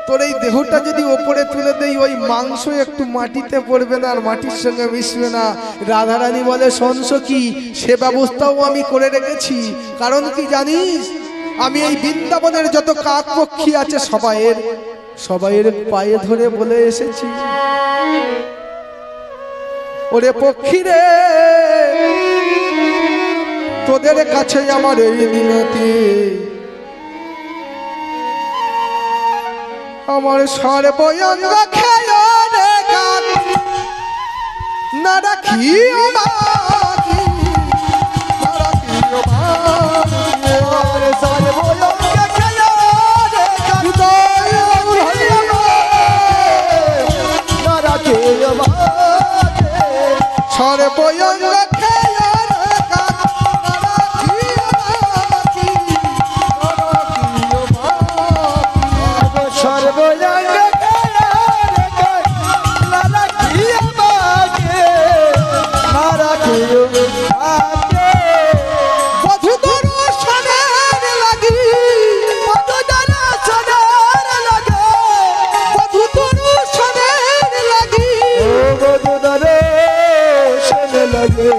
তোর এই দেহটা যদি ওপরে তুলে দেই, ওই মাংস একটু মাটিতে পড়বে না আর মাটির সঙ্গে মিশবে না। রাধারানী বলে শোন সখী, সে ব্যবস্থাও আমি করে রেখেছি। কারণ কি জানিস, আমি এই বৃন্দাবনের যত কাক পক্ষী আছে সবাইয়ের পায়ে ধরে বলে এসেছি, ওরে পক্ষী রে, তোদের কাছে আমার এই মিনতি, আমার সর্বঙ্গ খেয় রে কাক না রাখিও বাকি, না রাখিও বাকি, আমার সর্বঙ্গ খেয় রে কাক না রাখিও বাকি, সর্বঙ্গ খেয় রে কাক না রাখিও বাকি, না রাখিও বাকি, সর্বজঙ্গ না রাখিও বাকি, না রাখিও বাকি। বধূ দর্শনের লাগি, বধূ দর্শনের লাগে, বধূ দর্শনের লাগি, ও বধূ দর্শনের লাগে,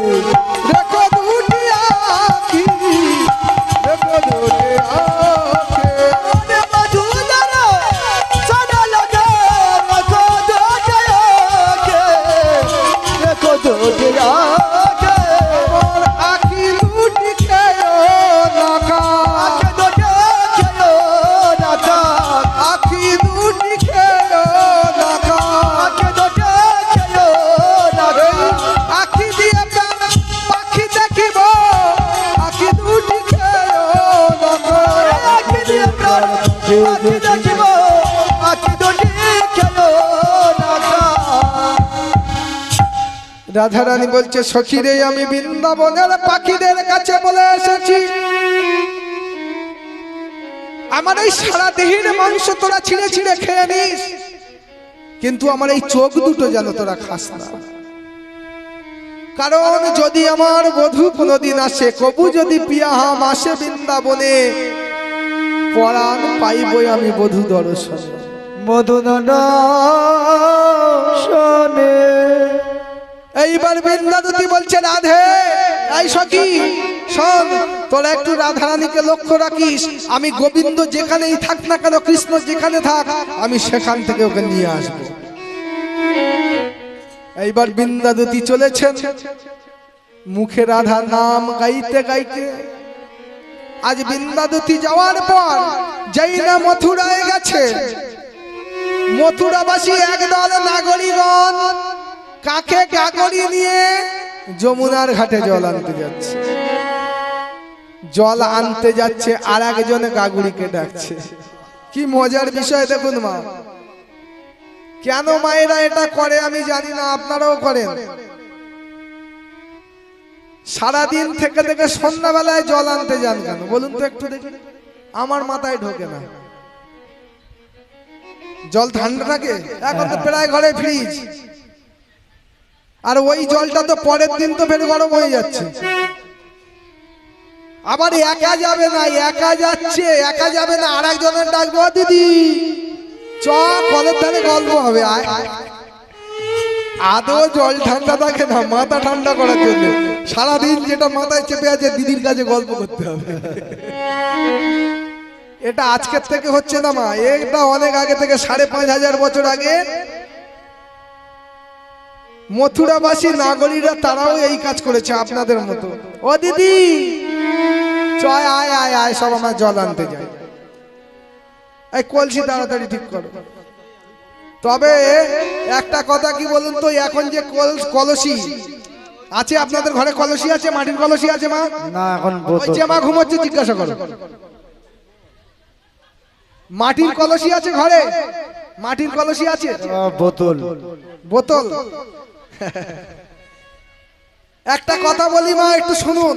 রাধারানী বলছে সখী রে আমি বৃন্দাবনের পাখিদের কাছে বলে এসেছি আমার এই সারা দেহের মাংস তোরা ছিঁড়ে ছিঁড়ে খেয়ে নিস, কিন্তু আমার এই চোখ দুটো যেন তোরা খাস না। কারণ যদি আমার বধূ কোনদিন আসে, কবু যদি পিয়াহাম আসে বৃন্দাবনে, পরাণ পাইবই আমি বধূ দর্শন। মধুনন্দনে এইবার বৃন্দাবতী বলছে রাধে এই সখী শোন, তোরা একটু রাধারানীকে লক্ষ্য রাখিস, আমি গোবিন্দ যেখানেই থাক না কেন, কৃষ্ণ যেখানে থাক, আমি সেখান থেকে ওকে নিয়ে আসবো। এইবার বৃন্দাবতী চলেছেন, মুখে রাধা নাম গাইতে গাইতে। আজ বৃন্দাবতী যাওয়ার পর যেই না মথুরায় গেছে, মথুরাবাসী একদল নাগরিকগণ কাকে গাগরি নিয়ে যমুনার ঘাটে জল আনতে যাচ্ছে। জল আনতে যাচ্ছে আর একজন গাগুড়িকে ডাকছে। কি মজার বিষয় দেখুন মা, কেন মায়েরা এটা করে আমি জানি না, আপনারাও করেন। সারাদিন থেকে থেকে সন্ধ্যাবেলায় জল আনতে যান কেন বলুন তো একটু দেখি, আমার মাথায় ঢোকে না। জল ঠান্ডা থাকে, এখন তো প্রায় ঘরে ফ্রিজ, আর ওই জলটা তো পরের দিন তো ফের গরম হয়ে যাচ্ছে। আবার একা যাবে না, একা যাচ্ছে, একা যাবে না, আর একজনের ডাকবো, দিদি চ কলের ধারে গল্প হবে। আদৌ জল ঠান্ডা থাকে না, মাথা ঠান্ডা করার জন্য সারাদিন যেটা মাথায় চেপে আছে দিদির কাছে গল্প করতে হবে। এটা আজকের থেকে হচ্ছে না মা, এটা অনেক আগে থেকে, 5,500 বছর আগে মথুরাবাসী নাগরীরা তারাও এই কাজ করেছে আপনাদের মতো। ও দিদি চয় আয় আয় আয়, সব আমার জল আনতে যায়। এই কলসি তাড়াতাড়ি ঠিক করো। তবে একটা কথা কি বলুন তো, এখন যে কলসি আছে আপনাদের ঘরে, কলসি আছে, মাটির কলসি আছে মা? না, এখন ওই যে মা ঘুমোচ্ছে জিজ্ঞাসা করো। মাটির কলসি আছে ঘরে? মাটির কলসি আছে? বোতল বোতল। একটা কথা বলি মা, একটু শুনুন।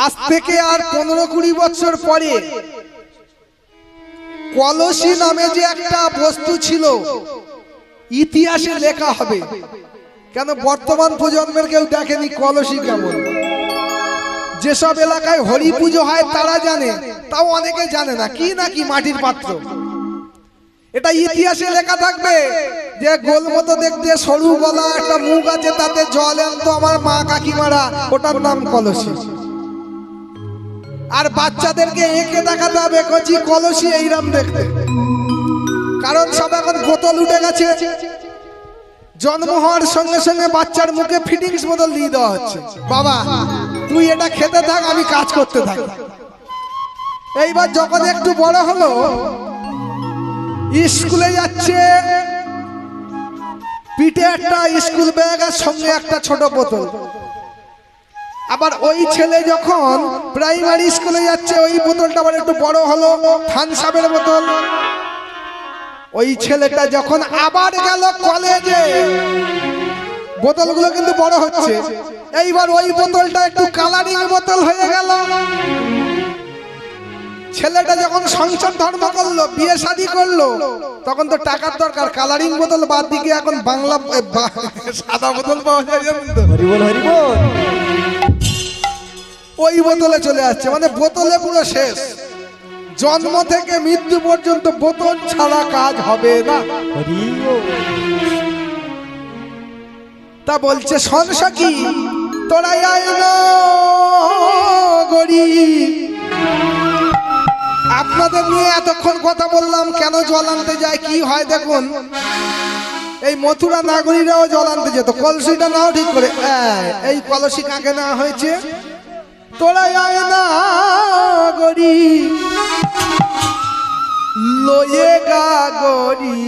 আজ থেকে আর 15-20 বছর পরে কলসি নামে যে একটা বস্তু ছিল, ইতিহাসে লেখা হবে। কেন বর্তমান প্রজন্মের কেউ দেখেনি কলসি কেমন। যেসব এলাকায় হরি পুজো হয় তারা জানে, তাও অনেকে জানে না, কি নাকি মাটির পাত্র। এটা ইতিহাসে লেখা থাকবে যে গোল মতো দেখতে, সরু গলা, একটা মুখ আছে, তাতে জল আনতো আমার মা কাকিমারা, ওটার নাম কলসি। আর বাচ্চাদেরকে এঁকে দেখাতে হবে কচি কলসি এইরাম দেখতে, কারণ সব এখন বোতল উঠে গেছে। জন্ম হওয়ার সঙ্গে সঙ্গে বাচ্চার মুখে ফিটিংস বোতল দিয়ে দেওয়া হচ্ছে, বাবা তুই এটা খেতে থাক, আমি কাজ করতে থাকি। এইবার যখন একটু বড় হলো, স্কুলে যাচ্ছে, পিঠে একটা স্কুল ব্যাগ আর সঙ্গে একটা ছোট বোতল। আবার ওই ছেলে যখন প্রাইমারি স্কুলে যাচ্ছে, ওই বোতলটা আবার একটু বড় হলো, থানসাপের বোতল। ওই ছেলেটা যখন আবার গেল কলেজে, বোতলগুলো কিন্তু বড় হচ্ছে, এইবার ওই বোতলটা একটু কালারিং বোতল হয়ে গেল। ছেলেটা যখন সংসার ধর্ম করলো, বিয়ে শাদী করলো, তখন তো টাকার দরকার, কালারিং বোতল বাদ দিয়ে এখন বাংলা সাদা বোতল পাওয়া যায়, হরিবল হরিবল, ওই বোতলে চলে আসছে। মানে বোতলে পুরো শেষ, জন্ম থেকে মৃত্যু পর্যন্ত বোতল ছাড়া কাজ হবে না। তা বলছে শোন সখী, তোরাই আইন গরি, আপনাদের নিয়ে এতক্ষণ কথা বললাম, কেন জল আনতে যায়, কি হয় দেখুন। এই মথুরা নাগরীরাও জল আনতে যেত, কলসিটা নাও ঠিক করে। এই কলসি কাকে নেওয়া হয়েছে? তোরাই আয়না গরি লয়ে গাগরি,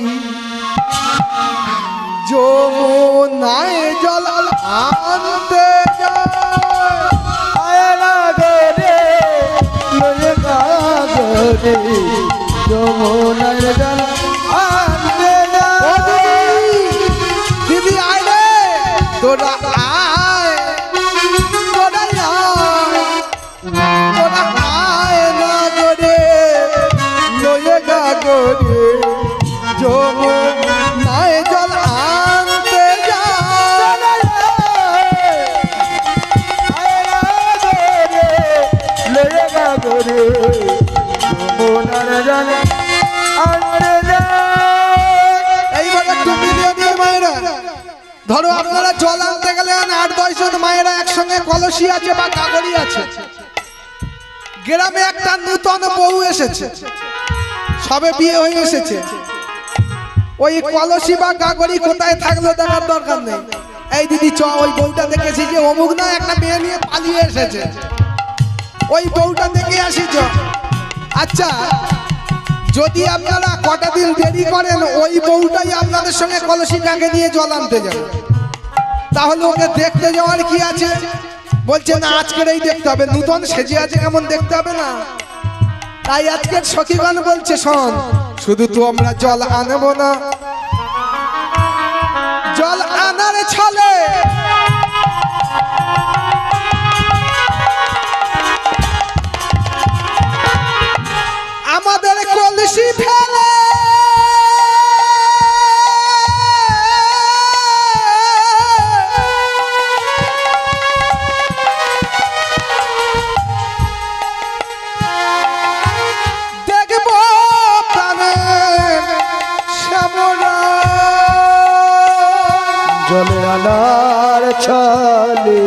যমুনায় জল আনতে আয়না গরে লয়ে গাগরে, যমুনার জল আনতে যায়। তোরা আয় তোরা আয় না গরে লয়ে গা গরে যমুনায় জল আনতে যা এইভাবে তুমি দিয়ে মায়েরা ধরো আপনারা জল আনতে গেলেন 8-10 জন মায়েরা একসঙ্গে কলসি আছে বা কাগড়ি আছে। গ্রামে একটা নূতন বউ এসেছে, সবে বিয়ে হয়ে এসেছে। ওই কলসি বা কাগড়ি কোথায় থাকলো দেখার দরকার নেই। এই দিদি চ ওই বউটা দেখেছি যে অমুক না একটা মেয়ে নিয়ে পালিয়ে এসেছে, ওই বউটা দেখে আসি চ। আচ্ছা যদি আপনারা কটা দিন দেরি করেন ওই বউটাই আপনাদের সঙ্গে কলসি কাকে নিয়ে জল আনতে যাবে, তাহলে ওকে দেখতে যাওয়ার কি আছে? বলছে না আজকের এই দেখতে হবে, নূতন সেজে আছে কেমন দেখতে হবে না। তাই আজকের সখীগণ বলছে শোন, শুধু তো আমরা জল আনবো না, জল আনার ছলে আমাদের কলসি ফেলে দেখবো প্রাণের শ্যামলা জলে আনার ছলে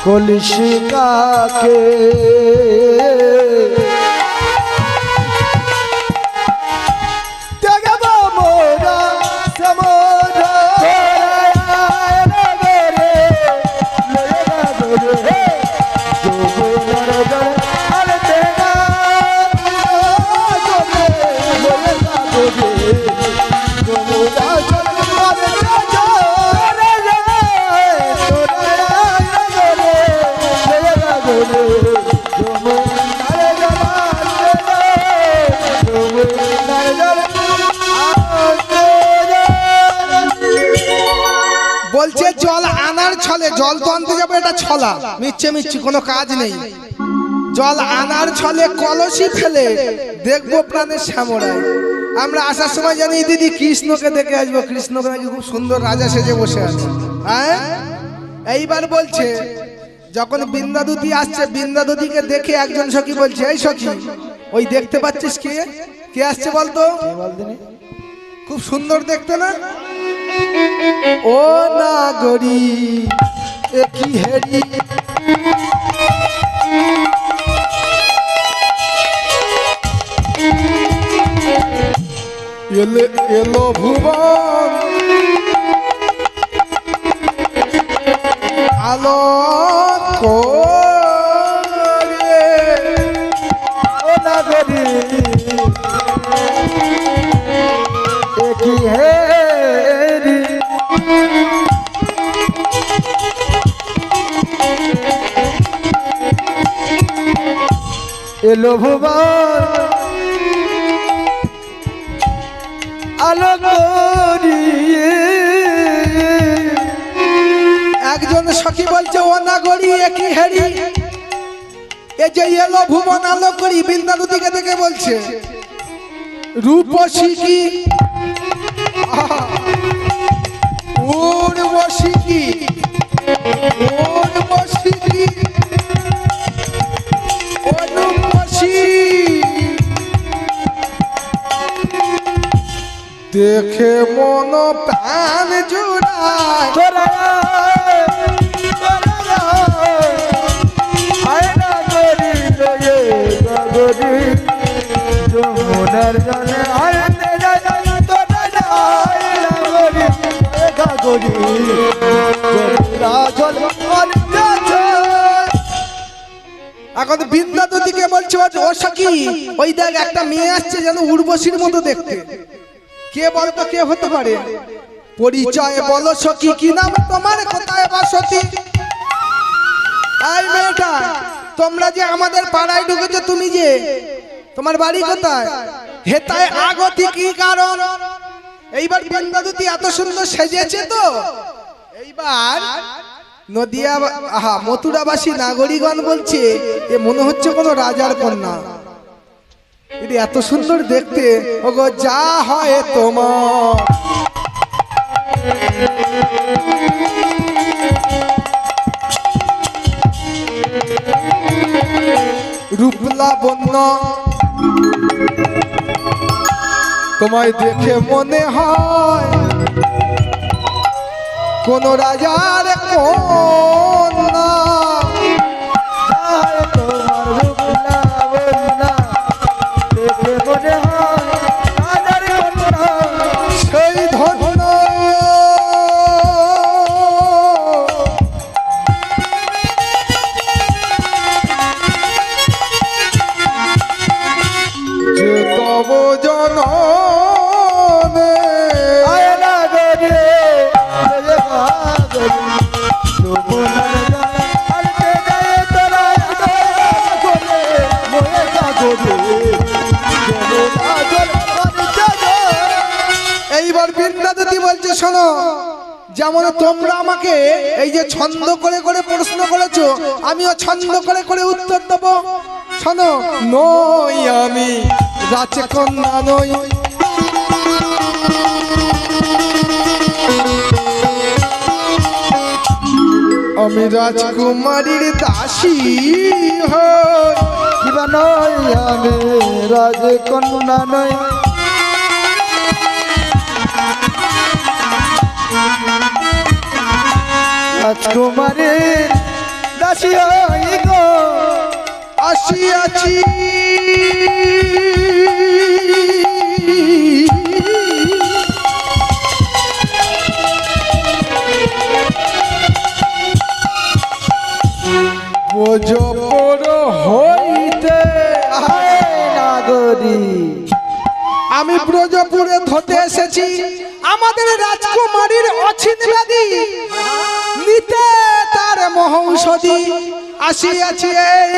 কলসি কাকে দেখব মোরা সমুদ্র বলছে জল আনার ছলে, জল তো আনতে যাবো এটা ছলা, মিচ্ছে মিচ্ছি কোনো কাজ নেই। জল আনার ছলে কলসি ফেলে দেখবো প্রাণের শ্যামরায়। আমরা আসার সময় জানি দিদি কৃষ্ণকে দেখে আসবো, কৃষ্ণকে নাকি খুব সুন্দর রাজা সেজে বসে আছে। হ্যাঁ এইবার বলছে যখন বৃন্দাদুতি আসছে, বৃন্দাদুতিকে দেখে একজন সখী বলছে এই সখী ওই দেখতে পাচ্ছিস কে কে আসছে বলতো? খুব সুন্দর দেখতে না? ও নাগরি একই হেরি এলো ভুবন আলো করে ও নাগরি একই হেরি এলো ভুবন আলো করিয়ে। একজন সখী বলছে ও নাগরি একই হেরি, এই যে এলো ভুবন আলো করি, বৃন্দাবতীকে দেখে বলছে রূপসী কি উর্বশী কি উর্বশী কি অনুপসী দেখে মন প্রাণ জুড়ায় যমুনার জলে আনতে এখন বৃন্দাবতীকে বলছে ও সখী ওই দেখ একটা মেয়ে আসছে যেন উর্বশীর মতো দেখতে। কে বলতো কে হতে পারে? পরিচয় বলো সখী, কি নাম তোমার, কোথায় বসতি? এই মেয়েটা তোমরা যে আমাদের পাড়ায় ঢুকেছো, তুমি যে তোমার বাড়ি কোথায়? হেতায় আগতি কি কারণ? এইবার বৃন্দাবতী এত সুন্দর সেজেছে তো এইবার নদিয়া মথুরাবাসী নাগরিকগণ বলছে এ মনে হচ্ছে কোনো রাজার কন্যা। এটা এত সুন্দর দেখতে, ওগো যা হয় তোমার। রূপলাবণ্য তোমায় দেখে মনে হয় কোন রাজার কন্যা। তোমার রূপ লাবণ্য দেখে মনে হয় রাজার কন্যা। সেই ধন্য যে তব জননে আয় নাগরে জয় নাগরে যমুনার জলে আলতে যায় তোরা করে মোয়ে সাগরে যমুনা জল আলতে যায়। এইবার বৃন্দাবতী বলছে শোনো, যেমন তোমরা আমাকে এই যে ছন্দ করে করে প্রশ্ন করেছো, আমিও ছন্দ করে করে উত্তর দেবো। শোনো, নই আমি রাজকন্যা নই, আমি রাজকুমারীর দাসী হই। কিবা নয় আমি রাজকন্যা নয়, রাজকুমারীর দাসী হই গো। আসিয়াছি ব্রজপুর হইতে। আয় নাগরী আমি ব্রজপুরে ধরতে এসেছি আমাদের রাজকুমারীর অচিন ব্যাধি নিতে তার মহৌষধি। আসিয়াছি এই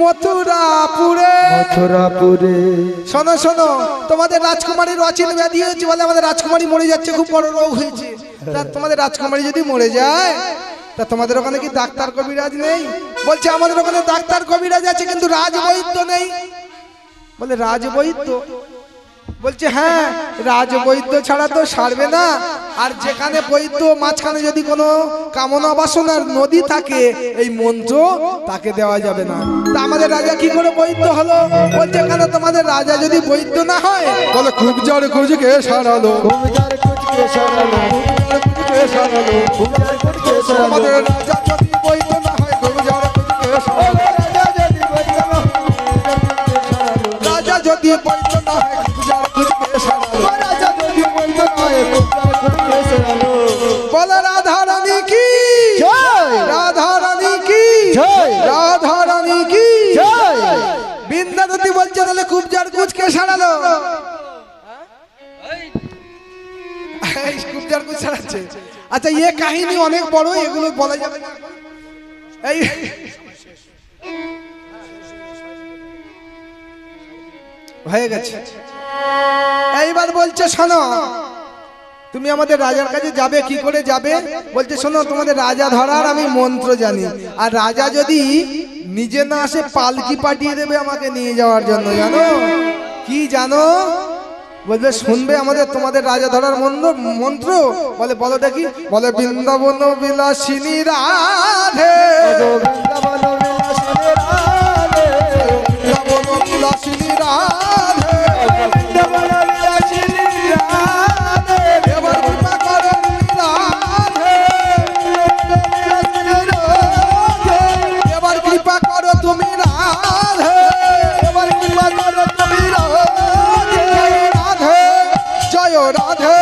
মথুরাপুরে। মথুরাপুরে শোনো শোনো, তোমাদের রাজকুমারীর অচিন ব্যাধি হয়েছে বলে আমাদের রাজকুমারী মরে যাচ্ছে, খুব বড় রোগ হয়েছে। তা তোমাদের রাজকুমারী যদি মরে যায় তা তোমাদের ওখানে কি ডাক্তার কবিরাজ নেই? বলছে আমাদের ওখানে ডাক্তার কবিরাজ আছে কিন্তু রাজবৈদ্য নেই। বলে রাজবৈদ্য? বলছে হ্যাঁ, রাজবৈদ্য ছাড়া তো সারবে না। আর যেখানে বৈদ্য মাঝখানে যদি কোনো কামনা বাসনার নদী থাকে এই মন্ত্র তাকে দেওয়া যাবে না। তা আমাদের রাজা কি করে বৈদ্য হলো? বলছে কেন তোমাদের রাজা যদি বৈদ্য না হয়? বলে খুব জোর খুঁজকে সারালো, ঘুমদার কুচকে সরালো, খুঁজকে সারালো। ঘুমদার কুচকে সরালো। আমাদের রাজা যদি বৈদ্য না হয় খুব জোর খুঁজকে সারালো। রাজা যদি বৈদ্য না হয়, রাজা যদি বৈদ্য না হয় খুব জোর খুঁজকে সারালো। রাজা যদি বৈদ্য না হয়, ঘুমদার কুচকে সরালো। বলে রাধা রানী কি জয়! রাধা রানী কি জয়! রাধা রানী কি জয়! বৃন্দাবতী বলছে তাহলে খুব জার কুচকে সারালো। এই খুব জার কুচ সারাচ্ছে। আচ্ছা, এ কাহিনী অনেক বড়, এগুলো বলা যাবে না। এই হয়ে গেছে। এইবার বলছে শোনো, তুমি আমাদের রাজার কাছে যাবে, কি করে যাবে? বলছে শোনো, তোমাদের রাজা ধরার আমি মন্ত্র জানি। আর রাজা যদি নিজে না আসে পালকি পাঠিয়ে দেবে আমাকে নিয়ে যাওয়ার জন্য। জানো কি জানো? বলবে শুনবে আমাদের তোমাদের রাজা ধরার মন্ত্র। বলে বলো দেখি। বলে বৃন্দাবন বিলাসিনী রাধে, বৃন্দাবন বিলাসিনী রাধে, বৃন্দাবন বিলাসিনী রাধে, বৃন্দাবন বিলাসিনী রাধে, এবার কৃপা করো রাধে, এবার কৃপা করো তুমি রাধে, এবার কৃপা করো তুমি রাধে। রাধে জয় রাধে,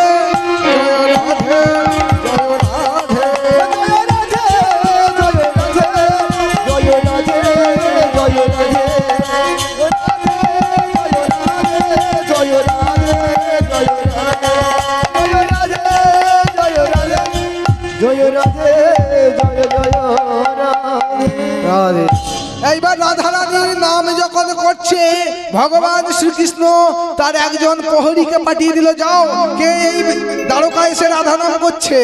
জয় রাধে, জয় রাধে। জয় রাধে, জয় রাধে, জয় রাধে, জয় রাধে, জয় এইবার রাধারানীর নাম যখন করছে ভগবান শ্রীকৃষ্ণ তার একজন প্রহরীকে পাঠিয়ে দিল, যাও কে এই দ্বারকা এসে রাধা নাম করছে।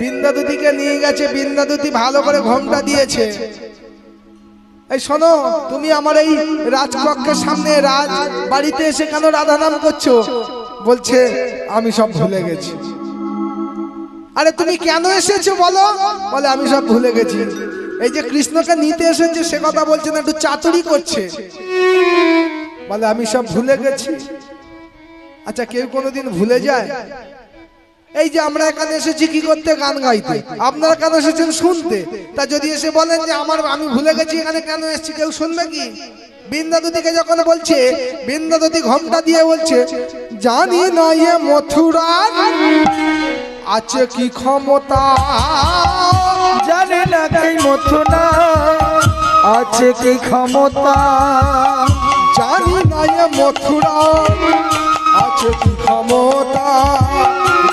বিন্দাদুতিকে নিয়ে গেছে, বিন্দাদুতি ভালো করে ঘোমটা দিয়েছে। এই শোনো, তুমি আমার এই রাজকক্ষের সামনে রাজ বাড়িতে এসে কেন রাধা নাম করছো? বলছে আমি সব ভুলে গেছি। আরে তুমি কেন এসেছো বলো? বলে আমি সব ভুলে গেছি। এই যে কৃষ্ণকে নিতে এসেছে সে কথা বলছে না, একটু চাতুরি করছে। বলে আমি সব ভুলে গেছি। আচ্ছা, কেউ কোনোদিন ভুলে যায়? এই যে আমরা এখানে এসেছি কি করতে? গান গাইতে। আপনারা কেন এসেছেন? শুনতে। তা যদি এসে বলেন যে আমি ভুলে গেছি এখানে কেন এসেছি, কেউ শুনবে কি? বিন্দাদুতিকে যখন বলছে, বিন্দাদুতি ঘোমটা দিয়ে বলছে, জানি না এ মথুরার আছে কি ক্ষমতা, জানি না কি মথুরা আছে কি ক্ষমতা, জানি না এ মথুরার আছে কি ক্ষমতা,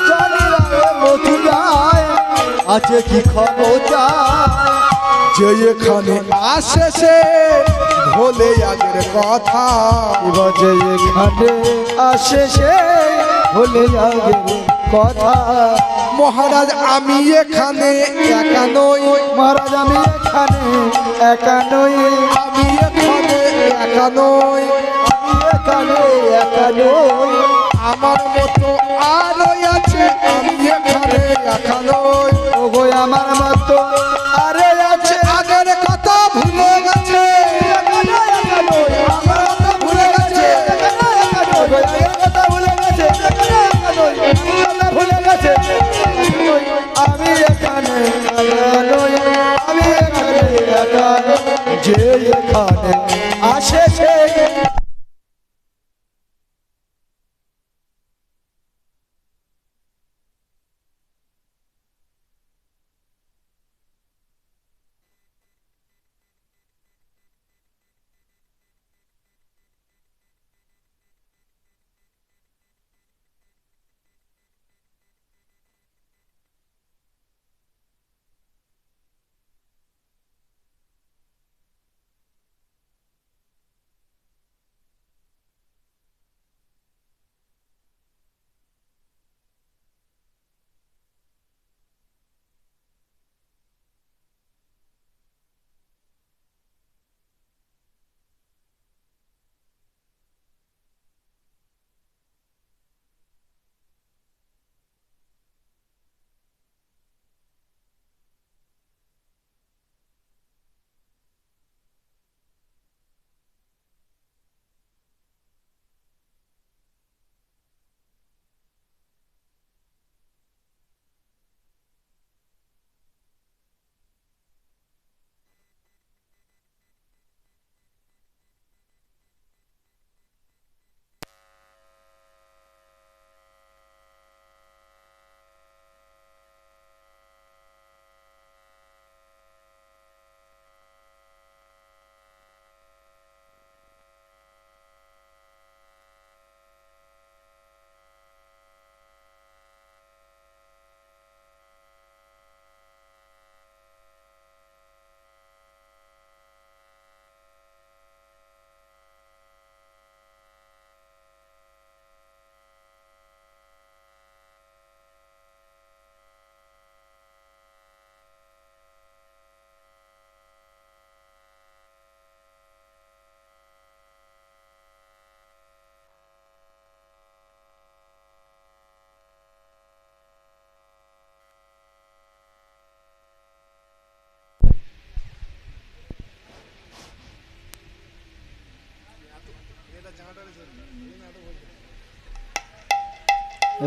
জানি না এ মথুরায় আছে কি ক্ষমতা, যে এখানে আসে সে ভোলে আগের কথা, এবার যে এখানে আসে সে ভুলে যাবে কথা। মহারাজ আমি এখানে একা নই, মহারাজ আমি এখানে একা নই, আমি এখানে একা নই, আমি এখানে একা নই, আমার মতো আরো আছে, আমি এখানে একা নই। ওগো আমার মতো আরে আছে, আগের কথা ভুলে গেছে, আমার কথা ভুলে গেছে, আমি এখানে একা নই, আমি এখানে একা নই, যে এখানে আসে সে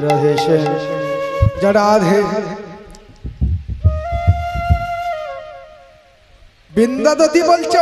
রাধে শ্যাম রাধে। বিন্দাদুতি বলছে